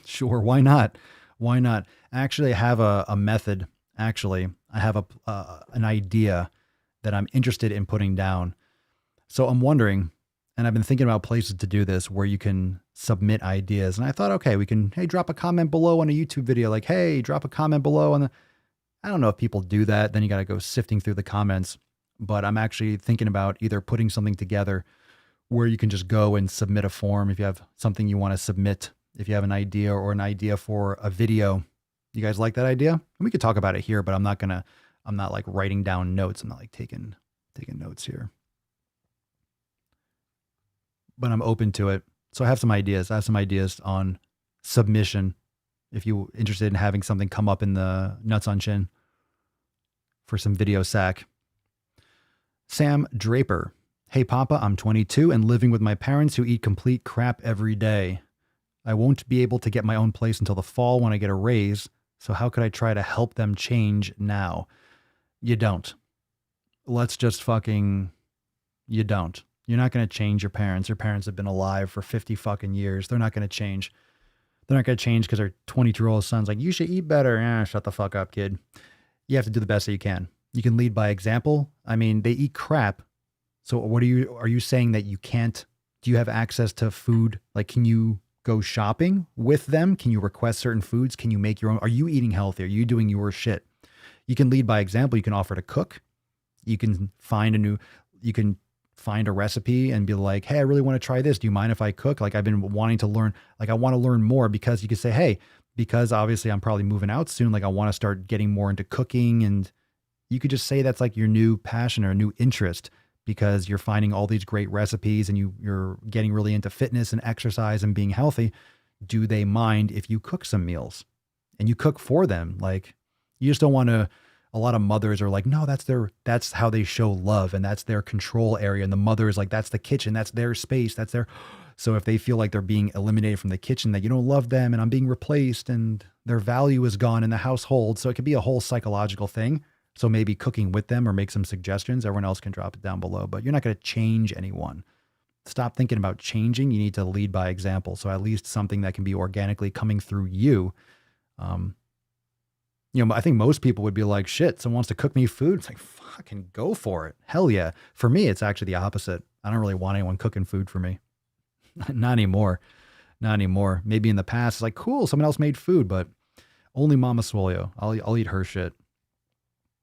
Sure. Why not? Why not? Actually, I have a method. Actually, I have an idea that I'm interested in putting down. So I'm wondering, and I've been thinking about places to do this where you can submit ideas. And I thought, okay, we can, hey, drop a comment below on a YouTube video. Like, hey, drop a comment below on I don't know if people do that. Then you got to go sifting through the comments. But I'm actually thinking about either putting something together where you can just go and submit a form if you have something you want to submit, if you have an idea or an idea for a video. You guys like that idea? And we could talk about it here, but I'm not like writing down notes. I'm not like taking notes here. But I'm open to it. So I have some ideas. I have some ideas on submission. If you're interested in having something come up in the Nuts on Chin for some video sack. Sam Draper. Hey, Papa, I'm 22 and living with my parents who eat complete crap every day. I won't be able to get my own place until the fall when I get a raise. So how could I try to help them change now? You don't. Let's just you don't. You're not going to change your parents. Your parents have been alive for 50 fucking years. They're not going to change. They're not going to change because their 22-year-old son's like, you should eat better. Shut the fuck up, kid. You have to do the best that you can. You can lead by example. I mean, they eat crap. So are you saying that you can't, do you have access to food? Like, can you go shopping with them? Can you request certain foods? Can you make your own? Are you eating healthy? Are you doing your shit? You can lead by example. You can offer to cook. You can find a recipe and be like, hey, I really want to try this. Do you mind if I cook? Like, I've been wanting to learn, like, I want to learn more, because you could say, hey, because obviously I'm probably moving out soon. Like, I want to start getting more into cooking. And you could just say that's like your new passion or new interest, because you're finding all these great recipes and you're getting really into fitness and exercise and being healthy. Do they mind if you cook some meals and you cook for them? Like, you just don't want to, a lot of mothers are like, no, that's how they show love. And that's their control area. And the mother is like, that's the kitchen. That's their space. So if they feel like they're being eliminated from the kitchen, that you don't love them and I'm being replaced and their value is gone in the household. So it could be a whole psychological thing. So maybe cooking with them or make some suggestions. Everyone else can drop it down below, but you're not going to change anyone. Stop thinking about changing. You need to lead by example. So at least something that can be organically coming through you. I think most people would be like, shit, someone wants to cook me food. It's like, fucking go for it. Hell yeah. For me, it's actually the opposite. I don't really want anyone cooking food for me. Not anymore. Not anymore. Maybe in the past, it's like, cool, someone else made food, but only Mama Swolio. I'll eat her shit.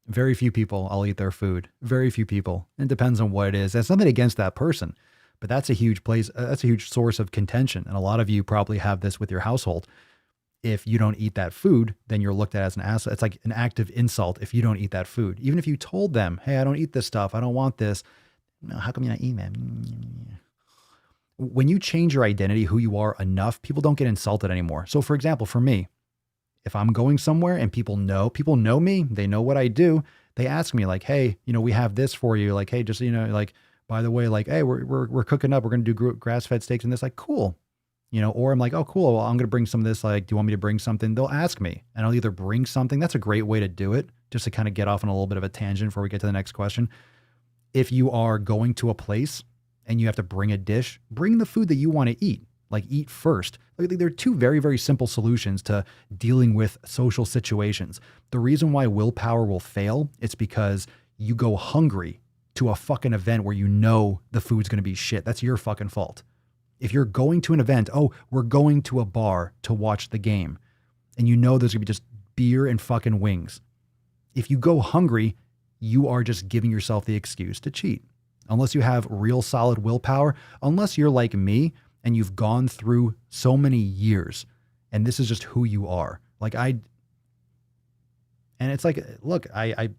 Very few people, I'll eat their food. Very few people. It depends on what it is. There's nothing against that person, but that's a huge place. That's a huge source of contention. And a lot of you probably have this with your household. If you don't eat that food, then you're looked at as an asshole. It's like an active insult if you don't eat that food. Even if you told them, hey, I don't eat this stuff. I don't want this. No, how come you're not eating that? When you change your identity, who you are enough, people don't get insulted anymore. So for example, for me, If I'm going somewhere and people know me, they know what I do. They ask me like, hey, we have this for you. Like, hey, just, like, by the way, like, hey, we're cooking up. We're going to do grass-fed steaks and this, like, cool. Or I'm like, oh, cool. Well, I'm going to bring some of this. Like, do you want me to bring something? They'll ask me and I'll either bring something. That's a great way to do it, just to kind of get off on a little bit of a tangent before we get to the next question. If you are going to a place and you have to bring a dish, bring the food that you want to eat. Like, eat first. Like, there are two very, very simple solutions to dealing with social situations. The reason why willpower will fail, it's because you go hungry to a fucking event where the food's going to be shit. That's your fucking fault. If you're going to an event, oh, we're going to a bar to watch the game, and there's going to be just beer and fucking wings. If you go hungry, you are just giving yourself the excuse to cheat. Unless you have real solid willpower, unless you're like me, and you've gone through so many years and this is just who you are. Like and it's like, look, I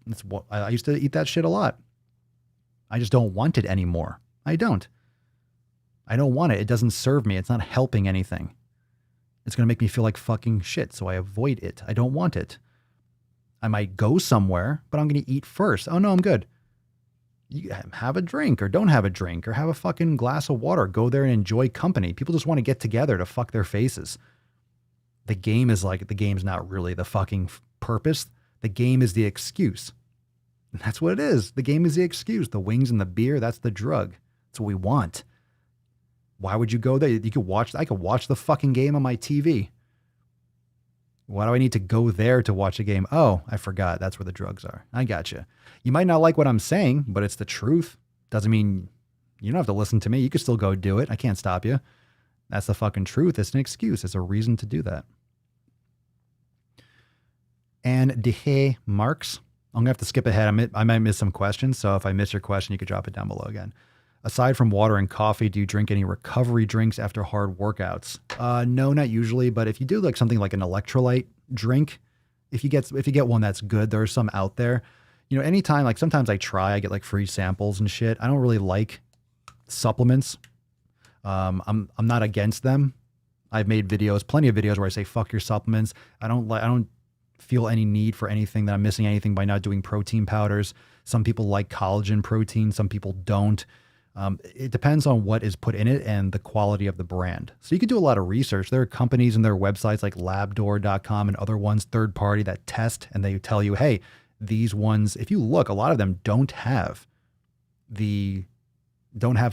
used to eat that shit a lot. I just don't want it anymore. I don't want it. It doesn't serve me. It's not helping anything. It's going to make me feel like fucking shit. So I avoid it. I don't want it. I might go somewhere, but I'm going to eat first. Oh no, I'm good. You have a drink or don't have a drink or have a fucking glass of water. Go there and enjoy company. People just want to get together to fuck their faces. The game's not really the fucking purpose. The game is the excuse. And that's what it is. The game is the excuse. The wings and the beer, that's the drug. That's what we want. Why would you go there? I could watch the fucking game on my TV. Why do I need to go there to watch a game? Oh, I forgot. That's where the drugs are. I gotcha. You might not like what I'm saying, but it's the truth. Doesn't mean you don't have to listen to me. You can still go do it. I can't stop you. That's the fucking truth. It's an excuse. It's a reason to do that. And Dehe Marks, I'm going to have to skip ahead. I might miss some questions. So if I miss your question, you could drop it down below again. Aside from water and coffee, do you drink any recovery drinks after hard workouts? No, not usually. But if you do like something like an electrolyte drink, if you get one that's good, there are some out there. Anytime, like sometimes I get like free samples and shit. I don't really like supplements. I'm not against them. I've made plenty of videos where I say, fuck your supplements. I don't feel any need for anything, that I'm missing anything by not doing protein powders. Some people like collagen protein. Some people don't. It depends on what is put in it and the quality of the brand. So you can do a lot of research. There are companies and their websites like labdoor.com and other ones, third party, that test, and they tell you, hey, these ones, if you look, a lot of them don't have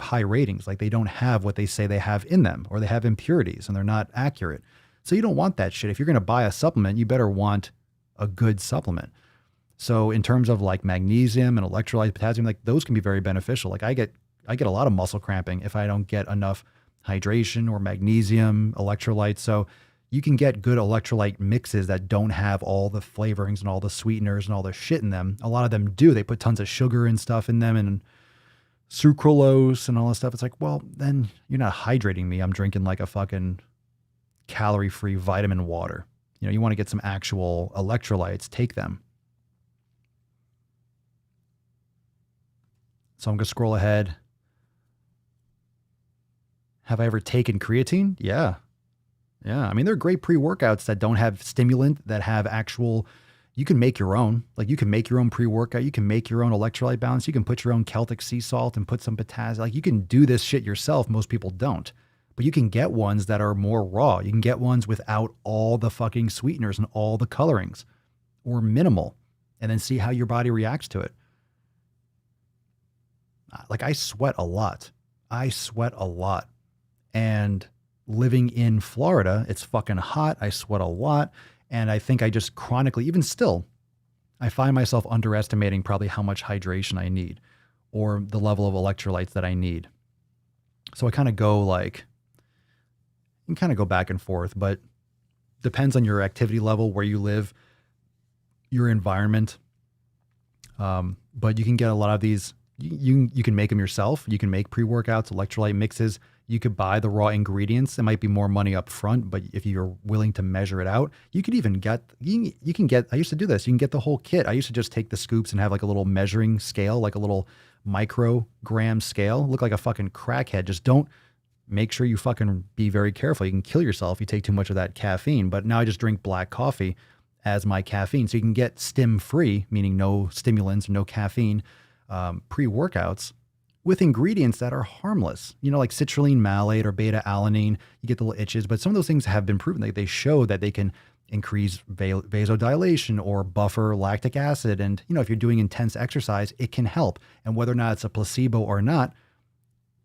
high ratings. Like, they don't have what they say they have in them, or they have impurities and they're not accurate. So you don't want that shit. If you're going to buy a supplement, you better want a good supplement. So in terms of like magnesium and electrolyte, potassium, like those can be very beneficial. Like I get a lot of muscle cramping if I don't get enough hydration or magnesium, electrolytes. So you can get good electrolyte mixes that don't have all the flavorings and all the sweeteners and all the shit in them. A lot of them do. They put tons of sugar and stuff in them and sucralose and all that stuff. It's like, well, then you're not hydrating me. I'm drinking like a fucking calorie-free vitamin water. You want to get some actual electrolytes, take them. So I'm going to scroll ahead. Have I ever taken creatine? Yeah. I mean, there are great pre-workouts that don't have stimulant, that have actual, you can make your own. Like, you can make your own pre-workout. You can make your own electrolyte balance. You can put your own Celtic sea salt and put some potassium. Like, you can do this shit yourself. Most people don't. But you can get ones that are more raw. You can get ones without all the fucking sweeteners and all the colorings, or minimal, and then see how your body reacts to it. Like, I sweat a lot. And living in Florida, it's fucking hot. I sweat a lot. And I think I just chronically, even still, I find myself underestimating probably how much hydration I need, or the level of electrolytes that I need. So I kind of go like, you can kind of go back and forth, but depends on your activity level, where you live, your environment. But you can get a lot of these. You can make them yourself. You can make pre-workouts, electrolyte mixes. You could buy the raw ingredients. It might be more money up front, but if you're willing to measure it out, you could even get, I used to do this. You can get the whole kit. I used to just take the scoops and have like a little measuring scale, like a little microgram scale. Look like a fucking crackhead. Just don't make sure you fucking be very careful. You can kill yourself if you take too much of that caffeine. But now I just drink black coffee as my caffeine. So you can get stim-free, meaning no stimulants, no caffeine, pre-workouts with ingredients that are harmless. You know, like citrulline malate or beta-alanine. You get the little itches, but some of those things have been proven. They show that they can increase vasodilation or buffer lactic acid. And, you know, if you're doing intense exercise, it can help. And whether or not it's a placebo or not,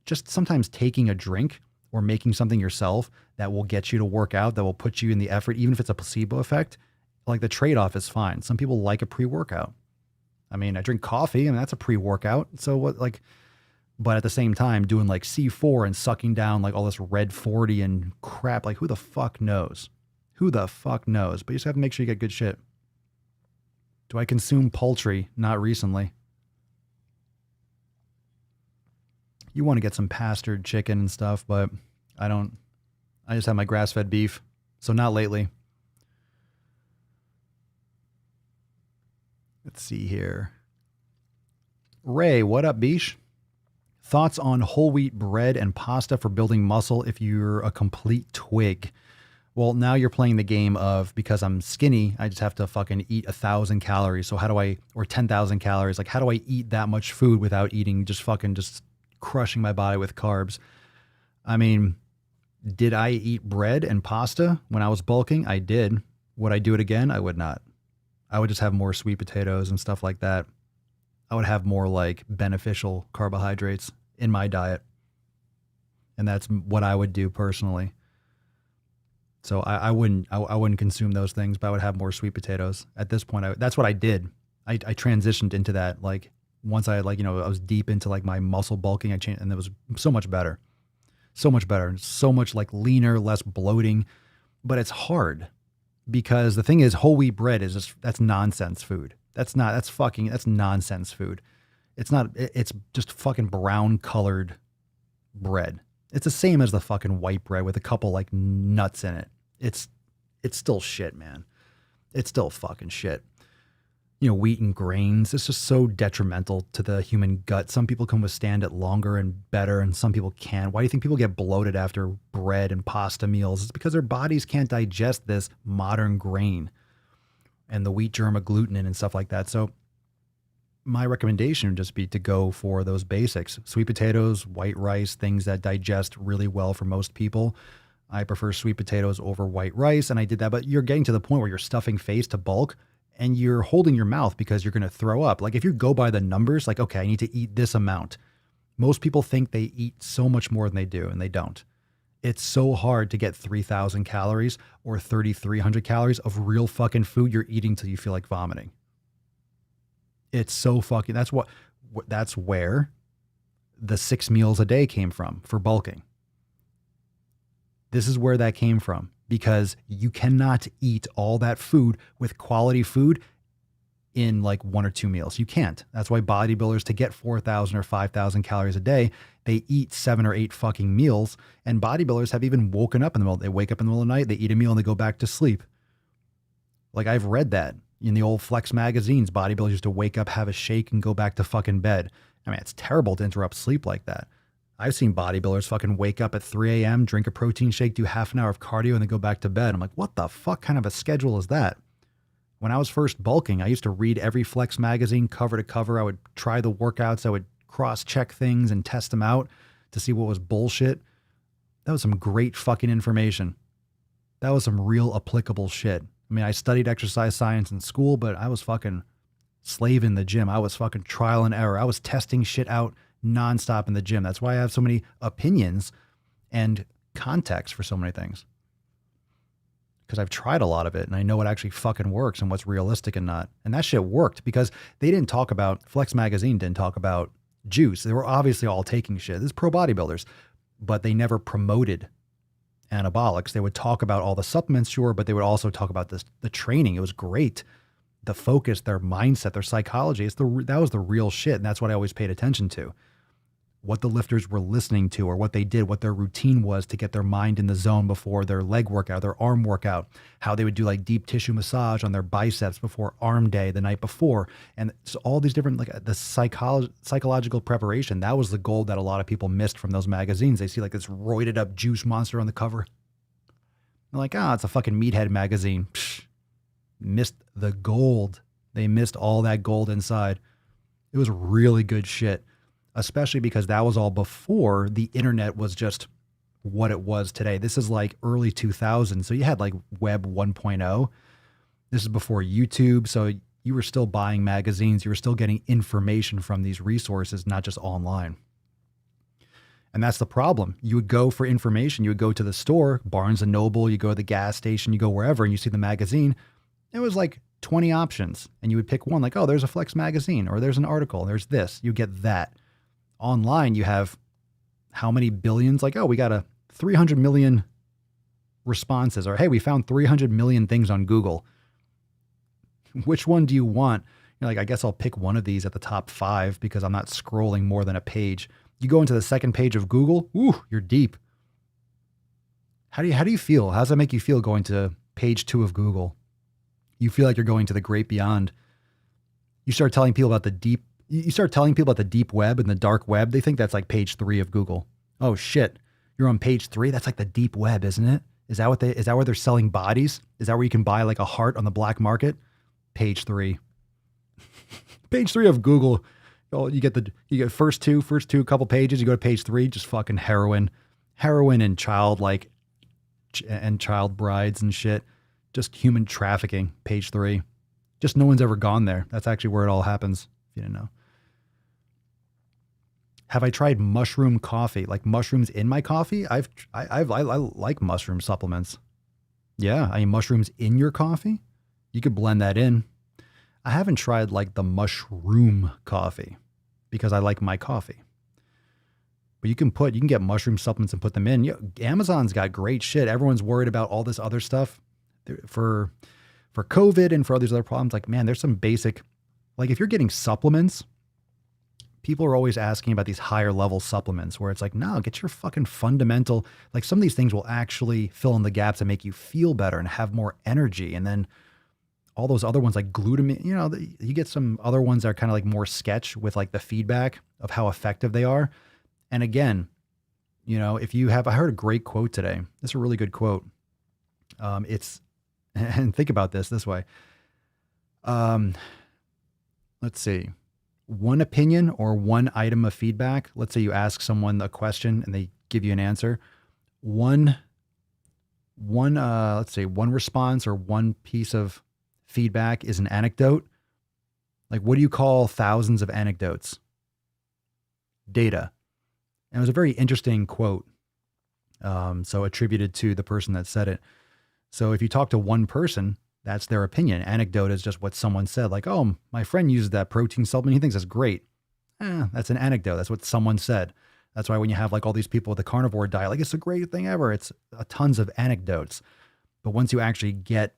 just sometimes taking a drink or making something yourself that will get you to work out, that will put you in the effort, even if it's a placebo effect, like the trade-off is fine. Some people like a pre-workout. I mean, I drink coffee and that's a pre-workout. So what, like, but at the same time doing like C4 and sucking down like all this red 40 and crap, like who the fuck knows? Who the fuck knows? But you just have to make sure you get good shit. Do I consume poultry? Not recently. You want to get some pastured chicken and stuff, but I don't. I just have my grass-fed beef. So not lately. Let's see here. Ray, what up, Beesh? Thoughts on whole wheat bread and pasta for building muscle if you're a complete twig? Well, now you're playing the game of, because I'm skinny, I just have to fucking eat 1,000 calories. So how do I, or 10,000 calories? Like, how do I eat that much food without eating, just crushing my body with carbs? I mean, did I eat bread and pasta when I was bulking? I did. Would I do it again? I would not. I would just have more sweet potatoes and stuff like that. I would have more like beneficial carbohydrates in my diet. And that's what I would do personally. So I wouldn't consume those things, but I would have more sweet potatoes. At this point, that's what I did. I transitioned into that. Like once I I was deep into like my muscle bulking, I changed, and it was so much better. So much better. So much like leaner, less bloating. But it's hard because the thing is, whole wheat bread is that's nonsense food. That's nonsense food. It's just fucking brown colored bread. It's the same as the fucking white bread with a couple like nuts in it. It's still shit, man. It's still fucking shit. You know, wheat and grains, it's just so detrimental to the human gut. Some people can withstand it longer and better, and some people can't. Why do you think people get bloated after bread and pasta meals? It's because their bodies can't digest this modern grain and the wheat germ agglutinin and stuff like that. So my recommendation would just be to go for those basics. Sweet potatoes, white rice, things that digest really well for most people. I prefer sweet potatoes over white rice, and I did that. But you're getting to the point where you're stuffing face to bulk, and you're holding your mouth because you're going to throw up. Like if you go by the numbers, like, okay, I need to eat this amount. Most people think they eat so much more than they do, and they don't. It's so hard to get 3,000 calories or 3,300 calories of real fucking food you're eating till you feel like vomiting. It's so fucking, that's where the 6 meals a day came from for bulking. This is where that came from, because you cannot eat all that food with quality food in like 1 or 2 meals. You can't. That's why bodybuilders, to get 4,000 or 5,000 calories a day, they eat 7 or 8 fucking meals. And bodybuilders have even woken up in the middle. They wake up in the middle of the night, they eat a meal, and they go back to sleep. Like I've read that in the old Flex magazines. Bodybuilders used to wake up, have a shake, and go back to fucking bed. I mean, it's terrible to interrupt sleep like that. I've seen bodybuilders fucking wake up at 3 a.m., drink a protein shake, do half an hour of cardio, and then go back to bed. I'm like, what the fuck kind of a schedule is that? When I was first bulking, I used to read every Flex magazine cover to cover. I would try the workouts. I would cross-check things and test them out to see what was bullshit. That was some great fucking information. That was some real applicable shit. I mean, I studied exercise science in school, but I was fucking slave in the gym. I was fucking trial and error. I was testing shit out nonstop in the gym. That's why I have so many opinions and context for so many things. Because I've tried a lot of it and I know what actually fucking works and what's realistic and not. And that shit worked because they didn't talk about, Flex Magazine didn't talk about juice. They were obviously all taking shit. This is pro bodybuilders, but they never promoted anabolics. They would talk about all the supplements, sure, but they would also talk about the training. It was great. The focus, their mindset, their psychology. That was the real shit. And that's what I always paid attention to. what the lifters were listening to or what they did, what their routine was to get their mind in the zone before their leg workout, their arm workout, how they would do like deep tissue massage on their biceps before arm day the night before. And so all these different, like the psychological preparation, that was the gold that a lot of people missed from those magazines. They see like this roided up juice monster on the cover. They're like, it's a fucking meathead magazine. Psh, missed the gold. They missed all that gold inside. It was really good shit, especially because that was all before the internet was just what it was today. This is like early 2000s. So you had like Web 1.0. This is before YouTube. So you were still buying magazines. You were still getting information from these resources, not just online. And that's the problem. You would go for information. You would go to the store, Barnes and Noble, you go to the gas station, you go wherever, and you see the magazine. It was like 20 options. And you would pick one like, oh, there's a Flex magazine, or there's an article, there's this. You get that. Online, you have how many billions? Like, oh, we got 300 million responses. Or, hey, we found 300 million things on Google. Which one do you want? You're like, I guess I'll pick one of these at the top 5 because I'm not scrolling more than a page. You go into the second page of Google, ooh, you're deep. How do you feel? How does that make you feel going to page 2 of Google? You feel like you're going to the great beyond. You start telling people about the deep web and the dark web. They think that's like page 3 of Google. Oh shit. You're on page 3. That's like the deep web, isn't it? Is that where they're selling bodies? Is that where you can buy like a heart on the black market? Page 3. Page 3 of Google. Oh, you get first two couple pages. You go to page 3, just fucking heroin and child brides and shit. Just human trafficking. Page 3. Just no one's ever gone there. That's actually where it all happens. If you didn't know. Have I tried mushroom coffee? Like mushrooms in my coffee? I like mushroom supplements. Yeah, I mean mushrooms in your coffee. You could blend that in. I haven't tried like the mushroom coffee because I like my coffee. But you can get mushroom supplements and put them in. Amazon's got great shit. Everyone's worried about all this other stuff for COVID and for all these other problems. Like, man, there's some basic, like if you're getting supplements, people are always asking about these higher level supplements where it's like, no, get your fucking fundamental, like some of these things will actually fill in the gaps and make you feel better and have more energy. And then all those other ones like glutamine, you get some other ones that are kind of like more sketch with like the feedback of how effective they are. And again, I heard a great quote today. This is a really good quote. And think about this way. Let's see. One opinion or one item of feedback. Let's say you ask someone a question and they give you an answer. One response or one piece of feedback is an anecdote. Like, what do you call thousands of anecdotes? Data. And it was a very interesting quote. So attributed to the person that said it. So if you talk to one person, that's their opinion. Anecdote is just what someone said. Like, oh, my friend used that protein supplement. He thinks that's great. That's an anecdote. That's what someone said. That's why when you have like all these people with the carnivore diet, like it's the greatest thing ever. It's tons of anecdotes. But once you actually get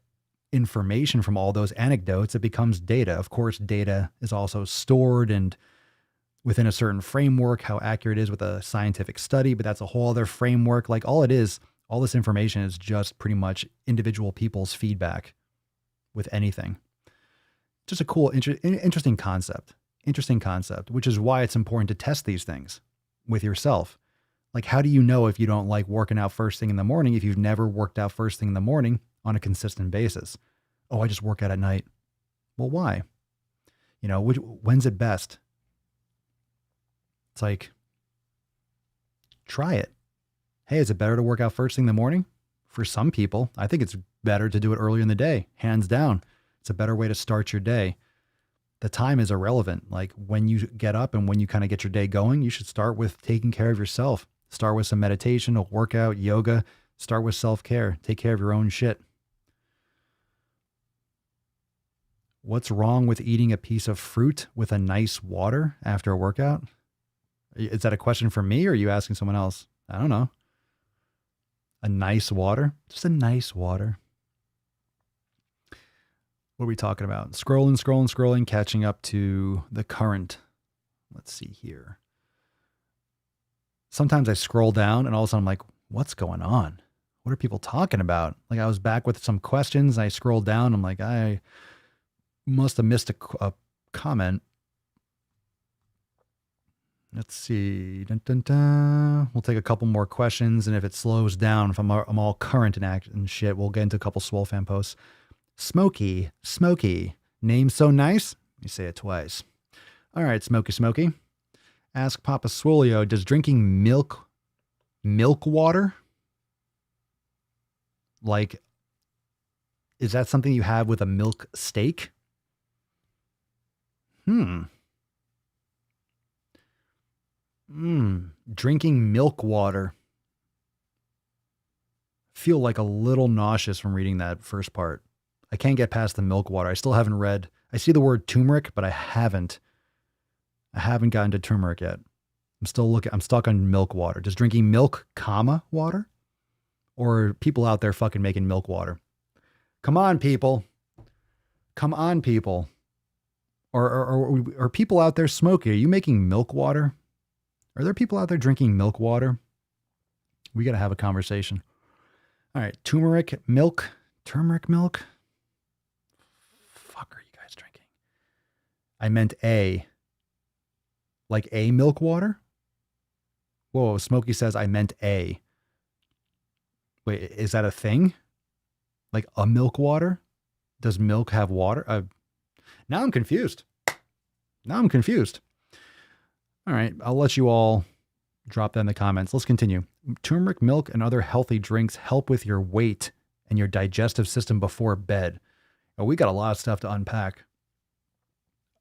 information from all those anecdotes, it becomes data. Of course, data is also stored and within a certain framework, how accurate it is with a scientific study, but that's a whole other framework. Like all this information is just pretty much individual people's feedback with anything. Just a cool, interesting concept, which is why it's important to test these things with yourself. Like, how do you know if you don't like working out first thing in the morning if you've never worked out first thing in the morning on a consistent basis? Oh, I just work out at night. Well, why? When's it best? It's like, try it. Hey, is it better to work out first thing in the morning? For some people, I think it's better to do it earlier in the day. Hands down. It's a better way to start your day. The time is irrelevant. Like when you get up and when you kind of get your day going, you should start with taking care of yourself. Start with some meditation, a workout, yoga. Start with self-care. Take care of your own shit. What's wrong with eating a piece of fruit with a nice water after a workout? Is that a question for me or are you asking someone else? I don't know. A nice water? Just a nice water. What are we talking about? Scrolling, catching up to the current. Let's see here. sometimes I scroll down and all of a sudden I'm like, what's going on? What are people talking about? Like I was back with some questions. And I scrolled down. I'm like, I must have missed a comment. Let's see. Dun, dun, dun. We'll take a couple more questions. And if it slows down, if I'm all current and shit, we'll get into a couple SwoleFam posts. Smoky, name so nice. You say it twice. All right, Smoky. Ask Papa Swolio, does drinking milk water, like, is that something you have with a milk steak? Drinking milk water. Feel like a little nauseous from reading that first part. I can't get past the milk water. I still haven't read. I see the word turmeric, but I haven't gotten to turmeric yet. I'm stuck on milk water. Does drinking milk, water? Or are people out there fucking making milk water? Come on, people. Or are people out there smoking? Are you making milk water? Are there people out there drinking milk water? We got to have a conversation. All right. Turmeric milk. Fuck are you guys drinking? I meant like a milk water? Whoa, Smokey says I meant a. Wait, is that a thing? Like a milk water? Does milk have water? Now I'm confused. All right, I'll let you all drop that in the comments. Let's continue. Turmeric milk and other healthy drinks help with your weight and your digestive system before bed. Oh, we got a lot of stuff to unpack.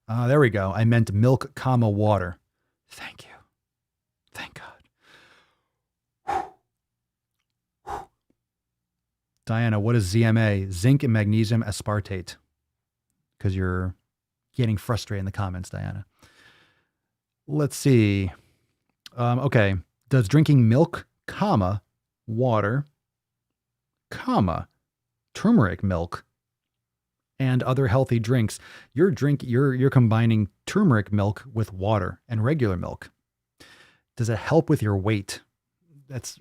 There we go. I meant milk, water. Thank you. Thank God. Diana, what is ZMA? Zinc and magnesium aspartate. Because you're getting frustrated in the comments, Diana. Let's see. Okay. Does drinking milk, water, turmeric milk, and other healthy drinks, you're combining turmeric milk with water and regular milk. Does it help with your weight? That's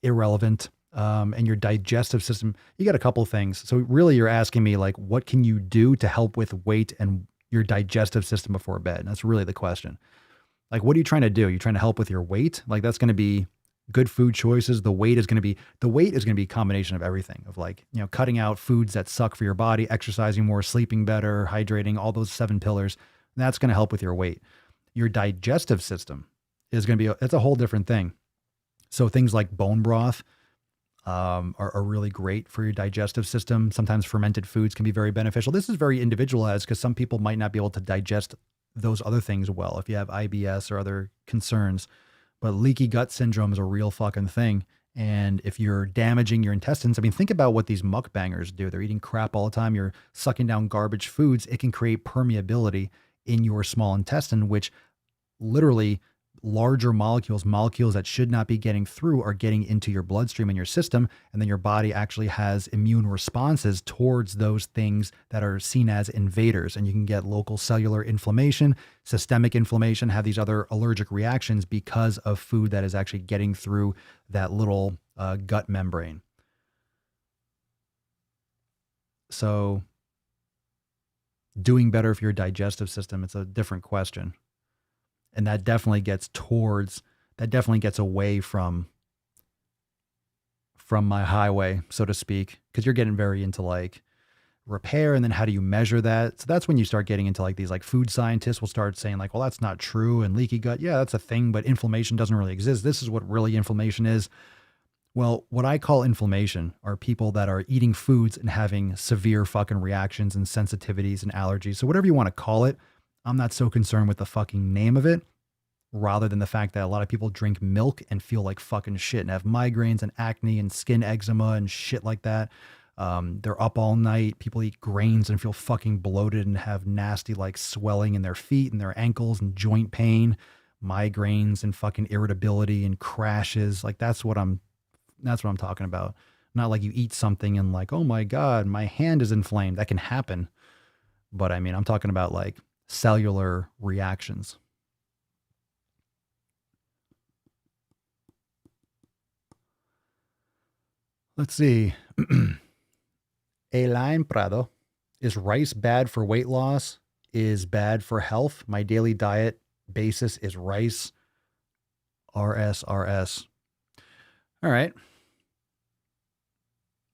irrelevant. And your digestive system, you got a couple things. So really you're asking me like, what can you do to help with weight and your digestive system before bed? And that's really the question. Like, what are you trying to do? Are you trying to help with your weight? Like that's going to be good food choices. The weight is going to be a combination of everything of like, you know, cutting out foods that suck for your body, exercising more, sleeping better, hydrating, all those 7 pillars. That's going to help with your weight. Your digestive system is going to be, it's a whole different thing. So things like bone broth, are really great for your digestive system. Sometimes fermented foods can be very beneficial. This is very individualized because some people might not be able to digest those other things well if you have IBS or other concerns. But leaky gut syndrome is a real fucking thing. And if you're damaging your intestines, I mean, think about what these mukbangers do. They're eating crap all the time. You're sucking down garbage foods. It can create permeability in your small intestine, which literally larger molecules that should not be getting through are getting into your bloodstream and your system. And then your body actually has immune responses towards those things that are seen as invaders. And you can get local cellular inflammation, systemic inflammation, have these other allergic reactions because of food that is actually getting through that little gut membrane. So doing better for your digestive system, it's a different question. And that definitely gets away from my highway, so to speak, because you're getting very into like repair. And then how do you measure that? So that's when you start getting into like these like food scientists will start saying like, well, that's not true. And leaky gut, yeah, that's a thing, but inflammation doesn't really exist. This is what really inflammation is. Well, what I call inflammation are people that are eating foods and having severe fucking reactions and sensitivities and allergies. So whatever you want to call it, I'm not so concerned with the fucking name of it, rather than the fact that a lot of people drink milk and feel like fucking shit and have migraines and acne and skin eczema and shit like that. They're up all night. People eat grains and feel fucking bloated and have nasty like swelling in their feet and their ankles and joint pain, migraines and fucking irritability and crashes. Like that's what I'm talking about. Not like you eat something and like, oh my God, my hand is inflamed. That can happen. But I mean, I'm talking about like cellular reactions. Let's see. Elaine Prado. Is rice bad for weight loss? Is bad for health? My daily diet basis is rice. RS. All right.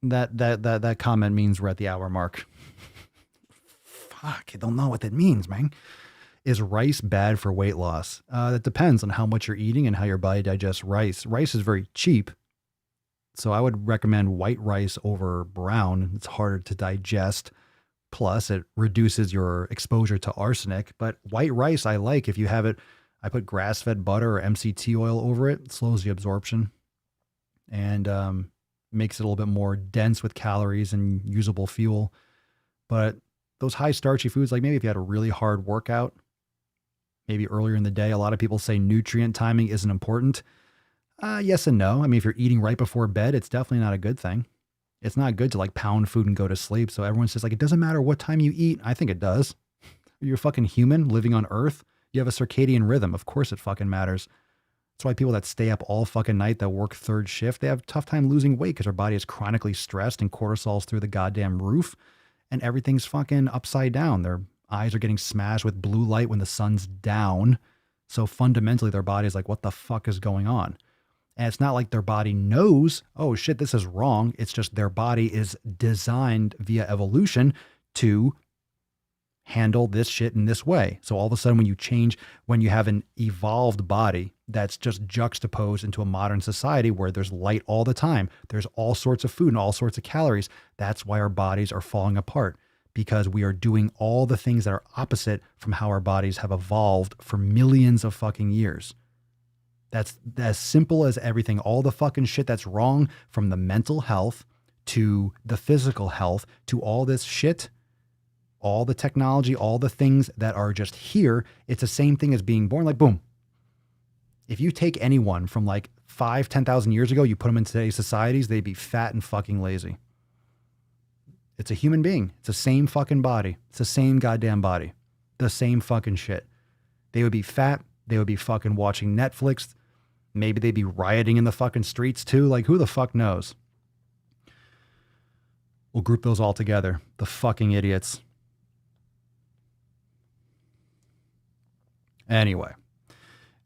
That comment means we're at the hour mark. Fuck, I don't know what that means, man. Is rice bad for weight loss? That depends on how much you're eating and how your body digests rice. Rice is very cheap, so I would recommend white rice over brown. It's harder to digest. Plus, it reduces your exposure to arsenic. But white rice, I like if you have it. I put grass-fed butter or MCT oil over it. It slows the absorption and makes it a little bit more dense with calories and usable fuel. But those high starchy foods, like maybe if you had a really hard workout, maybe earlier in the day, a lot of people say nutrient timing isn't important. Yes and no. I mean, if you're eating right before bed, it's definitely not a good thing. It's not good to like pound food and go to sleep. So everyone says like, it doesn't matter what time you eat. I think it does. You're a fucking human living on Earth. You have a circadian rhythm. Of course it fucking matters. That's why people that stay up all fucking night, that work third shift, they have a tough time losing weight because their body is chronically stressed and cortisol's through the goddamn roof and everything's fucking upside down. Their eyes are getting smashed with blue light when the sun's down. So fundamentally their body's like, what the fuck is going on? And it's not like their body knows, oh shit, this is wrong. It's just their body is designed via evolution to handle this shit in this way. So all of a sudden when you have an evolved body that's just juxtaposed into a modern society where there's light all the time, there's all sorts of food and all sorts of calories, that's why our bodies are falling apart, because we are doing all the things that are opposite from how our bodies have evolved for millions of fucking years. That's as simple as everything. All the fucking shit that's wrong, from the mental health to the physical health to all this shit, all the technology, all the things that are just here, it's the same thing as being born. Like, boom. If you take anyone from like 10,000 years ago, you put them in today's societies, they'd be fat and fucking lazy. It's a human being. It's the same fucking body. It's the same goddamn body. The same fucking shit. They would be fat. They would be fucking watching Netflix. Maybe they'd be rioting in the fucking streets too. Like, who the fuck knows? We'll group those all together. The fucking idiots. Anyway,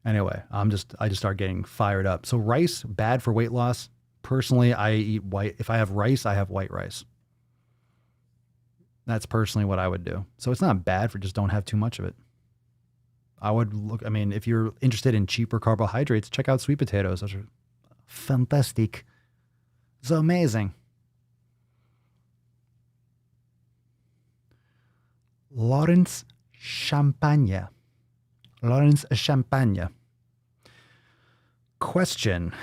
I just start getting fired up. So rice, bad for weight loss. Personally, I eat white. If I have rice, I have white rice. That's personally what I would do. So it's not bad for just don't have too much of it. If you're interested in cheaper carbohydrates, check out sweet potatoes. Those are fantastic. It's amazing. Lawrence Champagne. Question.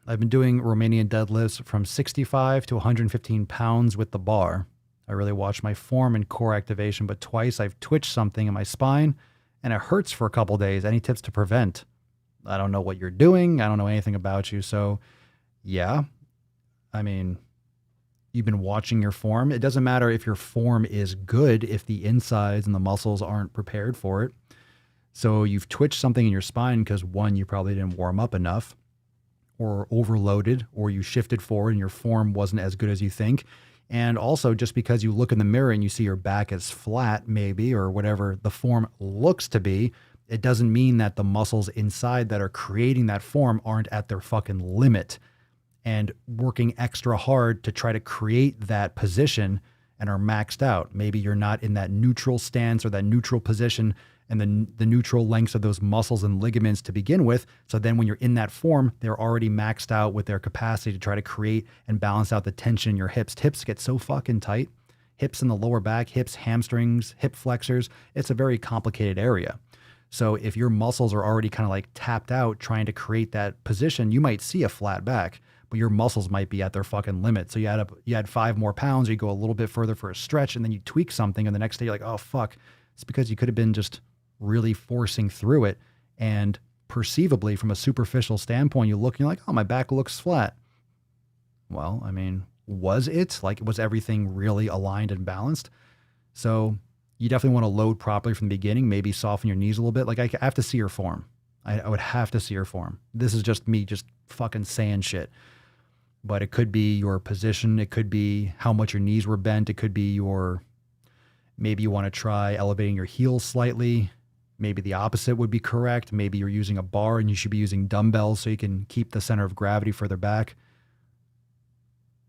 I've been doing Romanian deadlifts from 65 to 115 pounds with the bar. I really watch my form and core activation, but twice I've twitched something in my spine and it hurts for a couple days. Any tips to prevent? I don't know what you're doing. I don't know anything about you. So yeah, I mean, you've been watching your form. It doesn't matter if your form is good if the insides and the muscles aren't prepared for it. So you've twitched something in your spine because one, you probably didn't warm up enough or overloaded, or you shifted forward and your form wasn't as good as you think. And also just because you look in the mirror and you see your back is flat maybe, or whatever the form looks to be, it doesn't mean that the muscles inside that are creating that form aren't at their fucking limit and working extra hard to try to create that position and are maxed out. Maybe you're not in that neutral stance or that neutral position and the neutral lengths of those muscles and ligaments to begin with. So then when you're in that form, they're already maxed out with their capacity to try to create and balance out the tension in your hips. Hips get so fucking tight. Hips in the lower back, hips, hamstrings, hip flexors. It's a very complicated area. So if your muscles are already kind of like tapped out trying to create that position, you might see a flat back, but your muscles might be at their fucking limit. So you add 5 more pounds, or you go a little bit further for a stretch, and then you tweak something, and the next day you're like, oh fuck. It's because you could have been just really forcing through it. And perceivably from a superficial standpoint, you look and you're like, oh, my back looks flat. Well, I mean, was it? Like, was everything really aligned and balanced? So you definitely want to load properly from the beginning, maybe soften your knees a little bit. Like, I have to see your form. I would have to see your form. This is just me just fucking saying shit. but it could be your position. It could be how much your knees were bent. It could be maybe you want to try elevating your heels slightly. Maybe the opposite would be correct. Maybe you're using a bar and you should be using dumbbells so you can keep the center of gravity further back.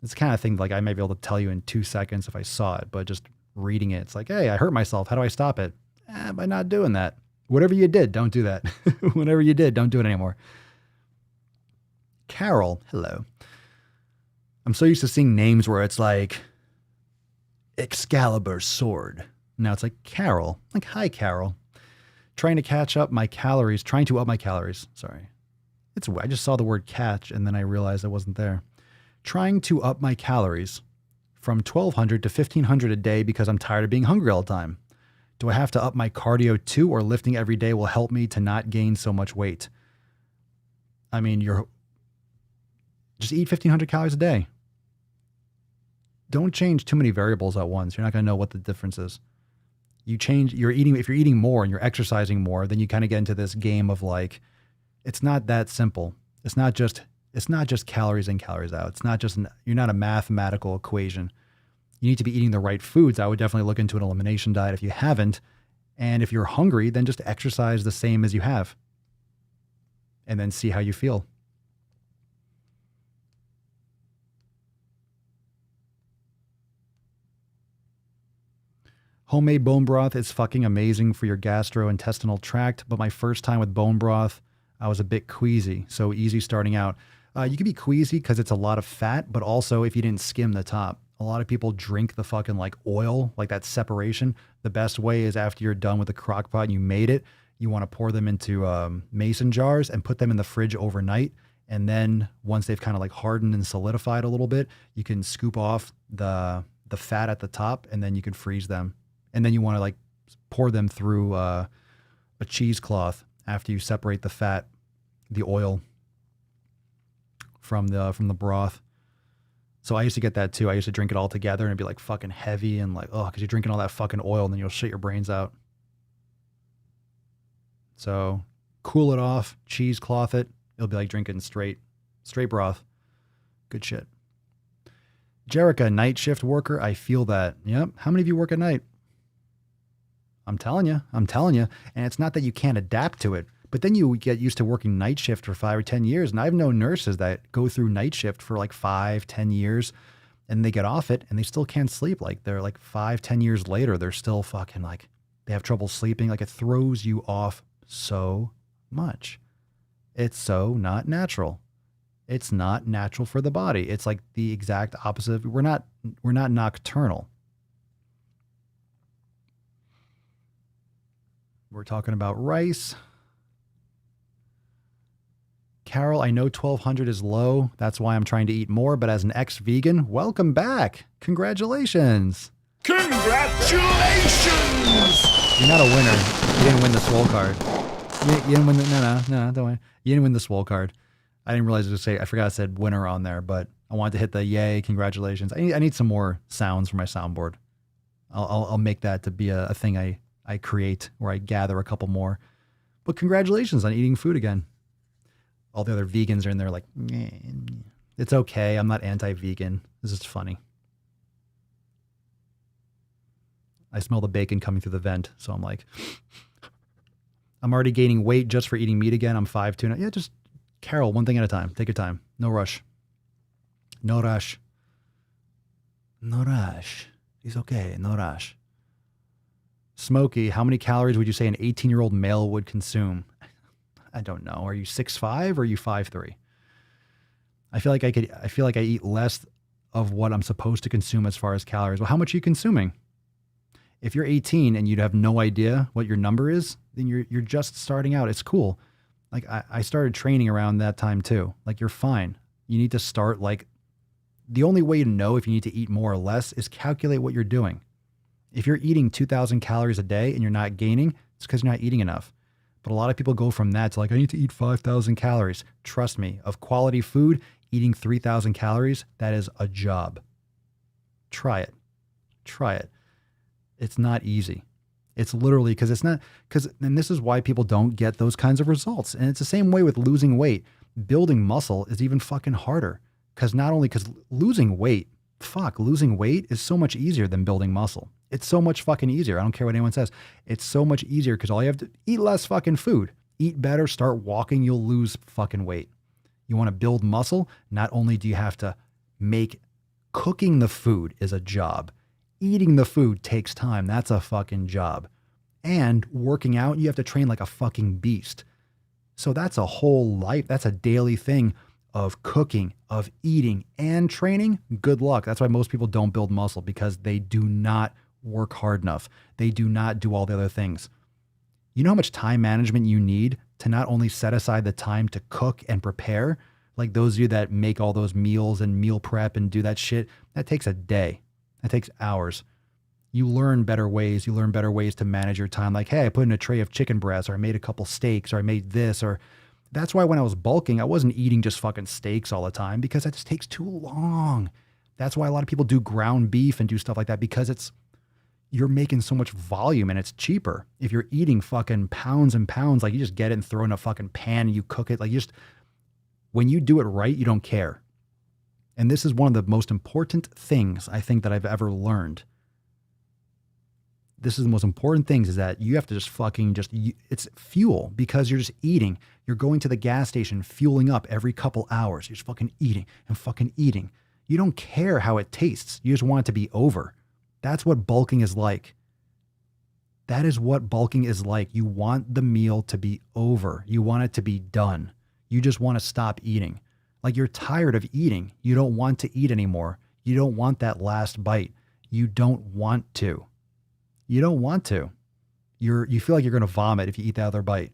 It's the kind of thing like I might be able to tell you in 2 seconds if I saw it, but just reading it, it's like, hey, I hurt myself. How do I stop it? By not doing that. Whatever you did, don't do that. Whatever you did, don't do it anymore. Carol, hello. I'm so used to seeing names where it's like Excalibur Sword. Now it's like Carol. Like, hi, Carol. Trying to up my calories. Sorry. I just saw the word catch and then I realized I wasn't there. Trying to up my calories from 1,200 to 1,500 a day because I'm tired of being hungry all the time. Do I have to up my cardio too, or lifting every day will help me to not gain so much weight? I mean, just eat 1,500 calories a day. Don't change too many variables at once. You're not going to know what the difference is. If you're eating more and you're exercising more, then you kind of get into this game of like, it's not that simple. It's not just calories in, calories out. You're not a mathematical equation. You need to be eating the right foods. I would definitely look into an elimination diet if you haven't. And if you're hungry, then just exercise the same as you have. And then see how you feel. Homemade bone broth is fucking amazing for your gastrointestinal tract, but my first time with bone broth, I was a bit queasy, so easy starting out. You can be queasy because it's a lot of fat, but also if you didn't skim the top. A lot of people drink the fucking like oil, like that separation. The best way is after you're done with the crock pot and you made it, you want to pour them into mason jars and put them in the fridge overnight. And then once they've kind of like hardened and solidified a little bit, you can scoop off the fat at the top and then you can freeze them. And then you want to like pour them through a cheesecloth after you separate the fat, the oil from the broth. So I used to get that too. I used to drink it all together and it'd be like fucking heavy and like, oh, because you're drinking all that fucking oil and then you'll shit your brains out. So cool it off, cheesecloth it. It'll be like drinking straight broth. Good shit. Jerica, night shift worker. I feel that. Yep. How many of you work at night? I'm telling you. And it's not that you can't adapt to it, but then you get used to working night shift for 5 or 10 years. And I've known nurses that go through night shift for like 5, 10 years and they get off it and they still can't sleep. Like they're like 5, 10 years later, they're still fucking like, they have trouble sleeping. Like it throws you off so much. It's so not natural. It's not natural for the body. It's like the exact opposite. We're not nocturnal. We're talking about rice. Carol, I know 1,200 is low. That's why I'm trying to eat more. But as an ex-vegan, welcome back. Congratulations. Congratulations! You're not a winner. You didn't win the Swole card. You didn't win the, no, don't worry. You didn't win the Swole card. I didn't realize I forgot I said winner on there, but I wanted to hit the yay, congratulations. I need some more sounds for my soundboard. I'll make that to be a thing I create where I gather a couple more. But congratulations on eating food again. All the other vegans are in there like, it's okay. I'm not anti-vegan. This is funny. I smell the bacon coming through the vent. So I'm like, I'm already gaining weight just for eating meat again. I'm 5'2". Yeah, just Carol, one thing at a time. Take your time. No rush. No rush. No rush. It's okay. No rush. Smokey, how many calories would you say an 18-year-old male would consume? I don't know. Are you 6'5" or are you 5'3"? I feel like I eat less of what I'm supposed to consume as far as calories. Well, how much are you consuming? If you're 18 and you'd have no idea what your number is, then you're just starting out. It's cool. Like I started training around that time too. Like you're fine. You need to start like the only way to know if you need to eat more or less is calculate what you're doing. If you're eating 2,000 calories a day and you're not gaining, it's because you're not eating enough. But a lot of people go from that to like, I need to eat 5,000 calories. Trust me, of quality food, eating 3,000 calories, that is a job. Try it. It's not easy. It's literally and this is why people don't get those kinds of results. And it's the same way with losing weight. Building muscle is even fucking harder. Because losing weight is so much easier than building muscle. It's so much fucking easier. I don't care what anyone says. It's so much easier because all you have to eat less fucking food, eat better, start walking, you'll lose fucking weight. You want to build muscle? Not only do you have to cooking the food is a job. Eating the food takes time. That's a fucking job. And working out, you have to train like a fucking beast. So that's a whole life. That's a daily thing of cooking, of eating, and training. Good luck. That's why most people don't build muscle, because they do not work hard enough. They do not do all the other things. You know how much time management you need to not only set aside the time to cook and prepare, like those of you that make all those meals and meal prep and do that shit, that takes a day. That takes hours. You learn better ways. You learn better ways to manage your time. Like, hey, I put in a tray of chicken breasts, or I made a couple steaks, or I made this, or that's why when I was bulking, I wasn't eating just fucking steaks all the time, because that just takes too long. That's why a lot of people do ground beef and do stuff like that, because you're making so much volume and it's cheaper. If you're eating fucking pounds and pounds, like you just get it and throw it in a fucking pan and you cook it. Like when you do it right, you don't care. And this is one of the most important things I think that I've ever learned. This is the most important things, is that you have to just it's fuel, because you're just eating. You're going to the gas station, fueling up every couple hours. You're just fucking eating and fucking eating. You don't care how it tastes. You just want it to be over. That's what bulking is like. That is what bulking is like. You want the meal to be over. You want it to be done. You just want to stop eating. Like you're tired of eating. You don't want to eat anymore. You don't want that last bite. You don't want to. You don't want to. You feel like you're going to vomit if you eat that other bite.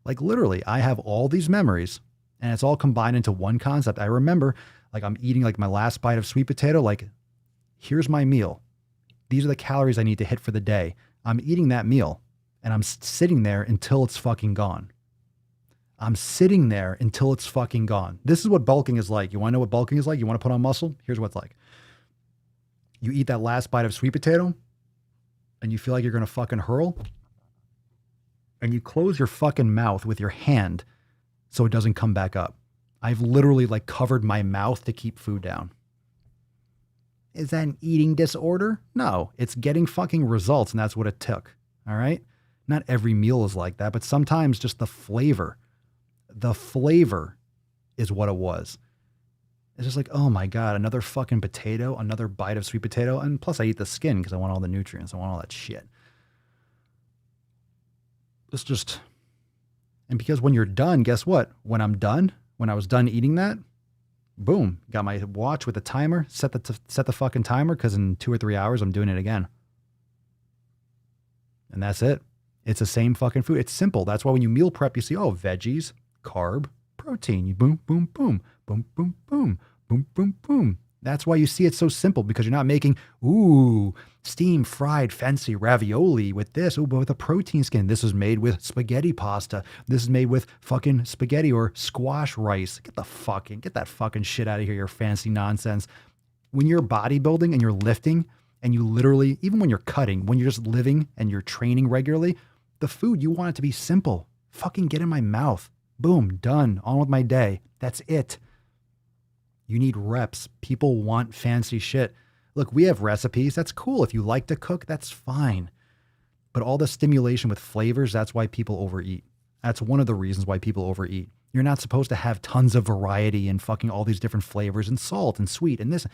Like literally, I have all these memories and it's all combined into one concept. I remember like I'm eating like my last bite of sweet potato. Like, here's my meal. These are the calories I need to hit for the day. I'm eating that meal and I'm sitting there until it's fucking gone. I'm sitting there until it's fucking gone. This is what bulking is like. You want to know what bulking is like? You want to put on muscle? Here's what it's like. You eat that last bite of sweet potato and you feel like you're going to fucking hurl, and you close your fucking mouth with your hand so it doesn't come back up. I've literally like covered my mouth to keep food down. Is that an eating disorder? No, it's getting fucking results, and that's what it took. All right? Not every meal is like that, but sometimes just the flavor is what it was. It's just like, oh my God, another fucking potato, another bite of sweet potato. And plus I eat the skin because I want all the nutrients. I want all that shit. It's just, and because when you're done, guess what? When I'm done, when I was done eating that, boom, got my watch with a timer, set the fucking timer, because in 2 or 3 hours, I'm doing it again. And that's it. It's the same fucking food. It's simple. That's why when you meal prep, you see, oh, veggies, carb, protein. You boom, boom, boom, boom, boom, boom, boom, boom, boom. That's why you see it's so simple, because you're not making, steam fried fancy ravioli with this, but with a protein skin. This is made with spaghetti pasta. This is made with fucking spaghetti or squash rice. Get that fucking shit out of here, your fancy nonsense. When you're bodybuilding and you're lifting and you literally, even when you're cutting, when you're just living and you're training regularly, the food, you want it to be simple. Fucking get in my mouth. Boom, done. On with my day. That's it. You need reps. People want fancy shit. Look, we have recipes. That's cool. If you like to cook, that's fine. But all the stimulation with flavors, that's why people overeat. That's one of the reasons why people overeat. You're not supposed to have tons of variety and fucking all these different flavors and salt and sweet and this.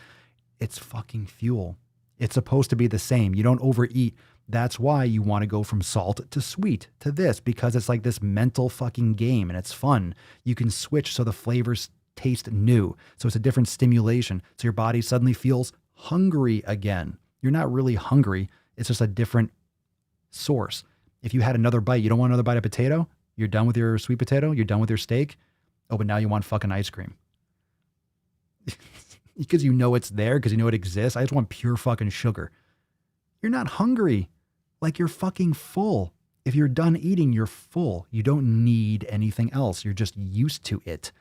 It's fucking fuel. It's supposed to be the same. You don't overeat. That's why you want to go from salt to sweet to this, because it's like this mental fucking game and it's fun. You can switch so the flavors taste new. So it's a different stimulation. So your body suddenly feels hungry again. You're not really hungry. It's just a different source. If you had another bite, you don't want another bite of potato. You're done with your sweet potato. You're done with your steak. Oh, but now you want fucking ice cream. Because you know it's there, because you know it exists. I just want pure fucking sugar. You're not hungry. Like, you're fucking full. If you're done eating, you're full. You don't need anything else. You're just used to it.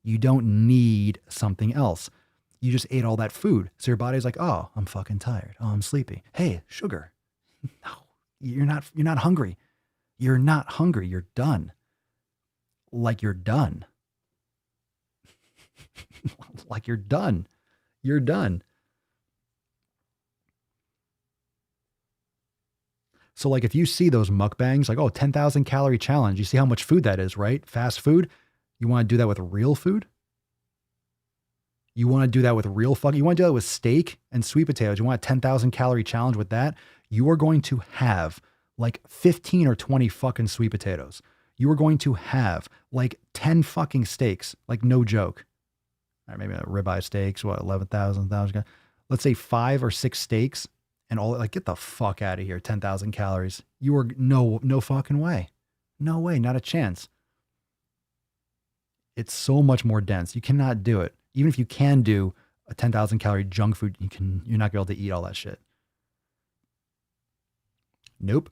You don't need something else. You just ate all that food. So your body's like, oh, I'm fucking tired. Oh, I'm sleepy. Hey, sugar. No, you're not hungry. You're not hungry. You're done. Like, you're done. Like you're done. You're done. So like if you see those mukbangs, like, oh, 10,000 calorie challenge, you see how much food that is, right? Fast food. You want to do that with real food? You want to do that with real fucking, you want to do that with steak and sweet potatoes. You want a 10,000 calorie challenge with that? You are going to have like 15 or 20 fucking sweet potatoes. You are going to have like 10 fucking steaks, like no joke. All right, maybe a ribeye steaks, what, 11,000, let's say 5 or 6 steaks and all, like, get the fuck out of here. 10,000 calories. You are no fucking way. No way. Not a chance. It's so much more dense. You cannot do it. Even if you can do a 10,000 calorie junk food, you're not going to be able to eat all that shit. Nope.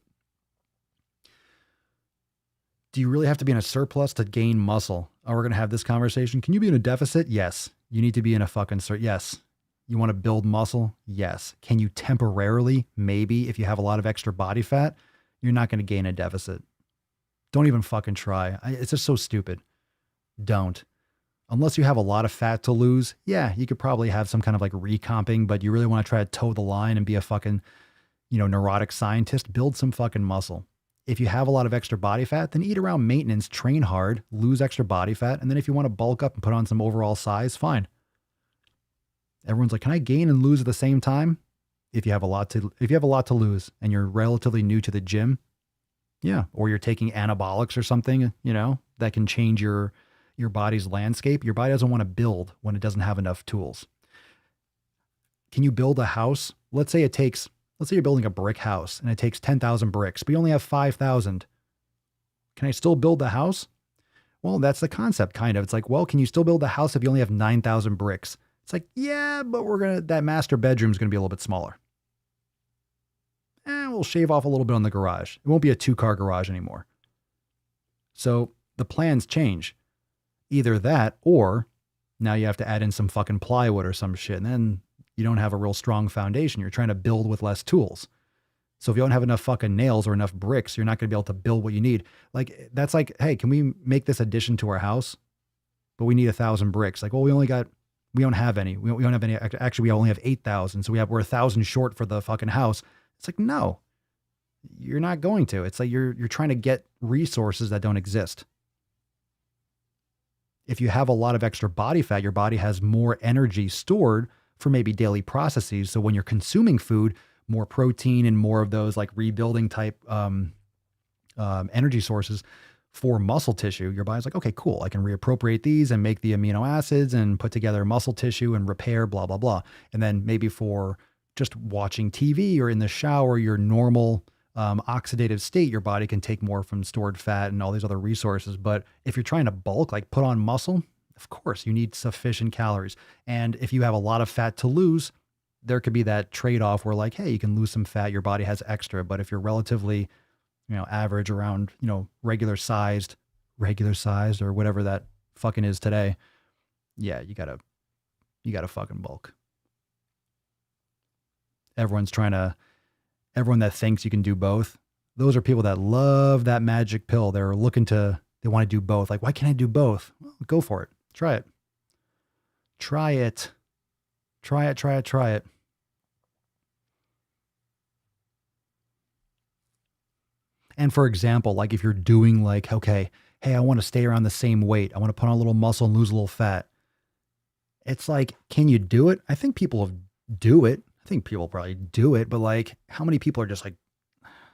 Do you really have to be in a surplus to gain muscle? Oh, we're going to have this conversation. Can you be in a deficit? Yes. You need to be in a fucking yes. You want to build muscle? Yes. Can you temporarily? Maybe. If you have a lot of extra body fat, you're not going to gain a deficit. Don't even fucking try. It's just so stupid. Don't. Unless you have a lot of fat to lose, yeah, you could probably have some kind of like recomping, but you really want to try to toe the line and be a fucking, neurotic scientist, build some fucking muscle. If you have a lot of extra body fat, then eat around maintenance, train hard, lose extra body fat. And then if you want to bulk up and put on some overall size, fine. Everyone's like, can I gain and lose at the same time? If you have a lot to lose and you're relatively new to the gym, yeah. Or you're taking anabolics or something, that can change your body's landscape. Your body doesn't want to build when it doesn't have enough tools. Can you build a house? Let's say you're building a brick house and it takes 10,000 bricks, but you only have 5,000. Can I still build the house? Well, that's the concept, kind of. It's like, well, can you still build the house if you only have 9,000 bricks? It's like, yeah, but that master bedroom is going to be a little bit smaller. We'll shave off a little bit on the garage. It won't be a 2-car garage anymore. So the plans change. Either that, or now you have to add in some fucking plywood or some shit. And then you don't have a real strong foundation. You're trying to build with less tools. So if you don't have enough fucking nails or enough bricks, you're not going to be able to build what you need. Like, that's like, hey, can we make this addition to our house? But we need 1,000 bricks. Like, well, we don't have any. We don't have any. Actually, we only have 8,000. So we're 1,000 short for the fucking house. It's like, no, you're not going to. It's like you're trying to get resources that don't exist. If you have a lot of extra body fat, your body has more energy stored for maybe daily processes. So when you're consuming food, more protein and more of those like rebuilding type energy sources for muscle tissue, your body's like, okay, cool. I can reappropriate these and make the amino acids and put together muscle tissue and repair, blah, blah, blah. And then maybe for just watching TV or in the shower, your normal oxidative state, your body can take more from stored fat and all these other resources. But if you're trying to bulk, like put on muscle, of course you need sufficient calories. And if you have a lot of fat to lose, there could be that trade-off where like, hey, you can lose some fat, your body has extra. But if you're relatively, average around, regular sized or whatever that fucking is today, yeah, you gotta fucking bulk. Everyone that thinks you can do both, those are people that love that magic pill. They want to do both. Like, why can't I do both? Well, go for it. Try it. Try it. And for example, like if you're doing like, okay, hey, I want to stay around the same weight. I want to put on a little muscle and lose a little fat. It's like, can you do it? I think people do it. I think people probably do it, but like how many people are just like,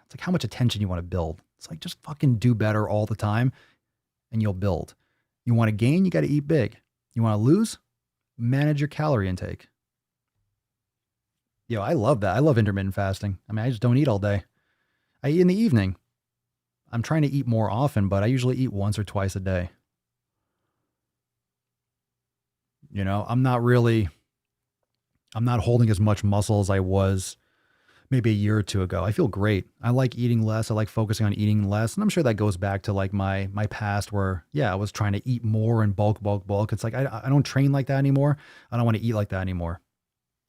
it's like how much attention you want to build. It's like, just fucking do better all the time and you'll build. You want to gain, you got to eat big. You want to lose, manage your calorie intake. I love that. I love intermittent fasting. I mean, I just don't eat all day. I eat in the evening. I'm trying to eat more often, but I usually eat once or twice a day. I'm not holding as much muscle as I was maybe a year or two ago. I feel great. I like eating less. I like focusing on eating less. And I'm sure that goes back to like my past where, I was trying to eat more and bulk. It's like, I don't train like that anymore. I don't want to eat like that anymore.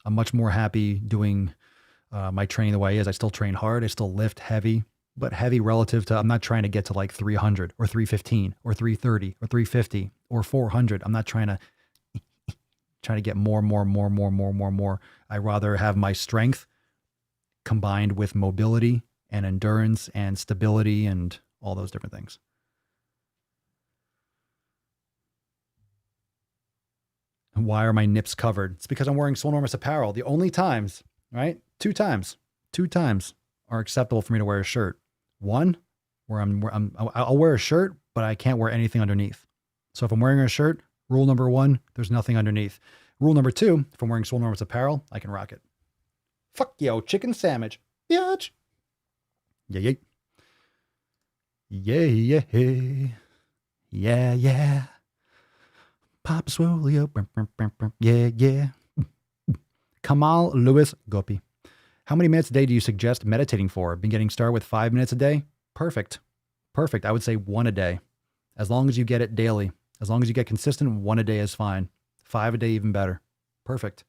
I'm much more happy doing my training the way it is. I still train hard. I still lift heavy, but heavy relative to, I'm not trying to get to like 300 or 315 or 330 or 350 or 400. I'm not trying to trying to get more. I rather have my strength combined with mobility and endurance and stability and all those different things. And why are my nips covered? It's because I'm wearing Swolenormous apparel. The only times, right? Two times are acceptable for me to wear a shirt. One, where I'll wear a shirt, but I can't wear anything underneath. So if I'm wearing a shirt, rule number one, there's nothing underneath. Rule number two, if I'm wearing Swolenormous apparel, I can rock it. Fuck yo, chicken sandwich, bitch. Yeah. Papa Swolio, yeah. Kamal Lewis Gopi. How many minutes a day do you suggest meditating for? Been getting started with 5 minutes a day? Perfect. I would say 1 a day. As long as you get it daily. As long as you get consistent, 1 a day is fine. 5 a day, even better. Perfect.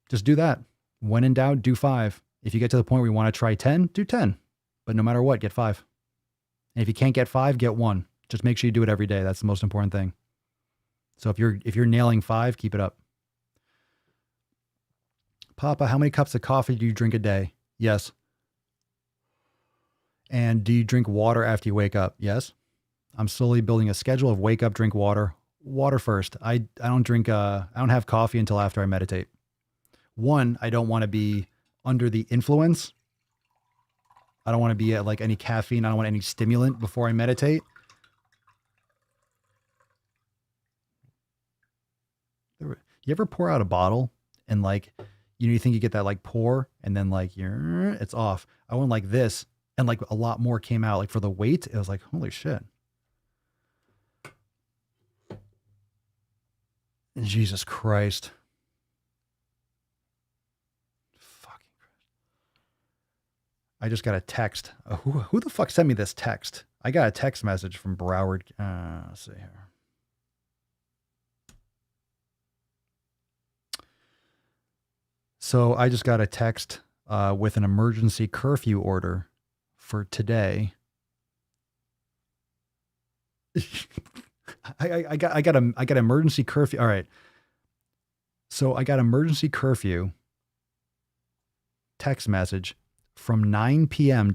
Just do that. When in doubt, do 5. If you get to the point where you want to try 10, do 10. But no matter what, get 5. And if you can't get 5, get 1. Just make sure you do it every day. That's the most important thing. So if you're nailing 5, keep it up. Papa, how many cups of coffee do you drink a day? Yes. And do you drink water after you wake up? Yes. I'm slowly building a schedule of wake up, drink water. Water first. I don't drink, I don't have coffee until after I meditate. One, I don't want to be under the influence. I don't want to be at like any caffeine. I don't want any stimulant before I meditate. You ever pour out a bottle and like, you think you get that like pour and then like it's off. I went like this and like a lot more came out. Like for the weight, it was like, holy shit. Jesus Christ. Fucking Christ. I just got a text. Who the fuck sent me this text? I got a text message from Broward. Let's see here. So I just got a text with an emergency curfew order for today. I got emergency curfew. All right. So I got emergency curfew text message from 9 p.m.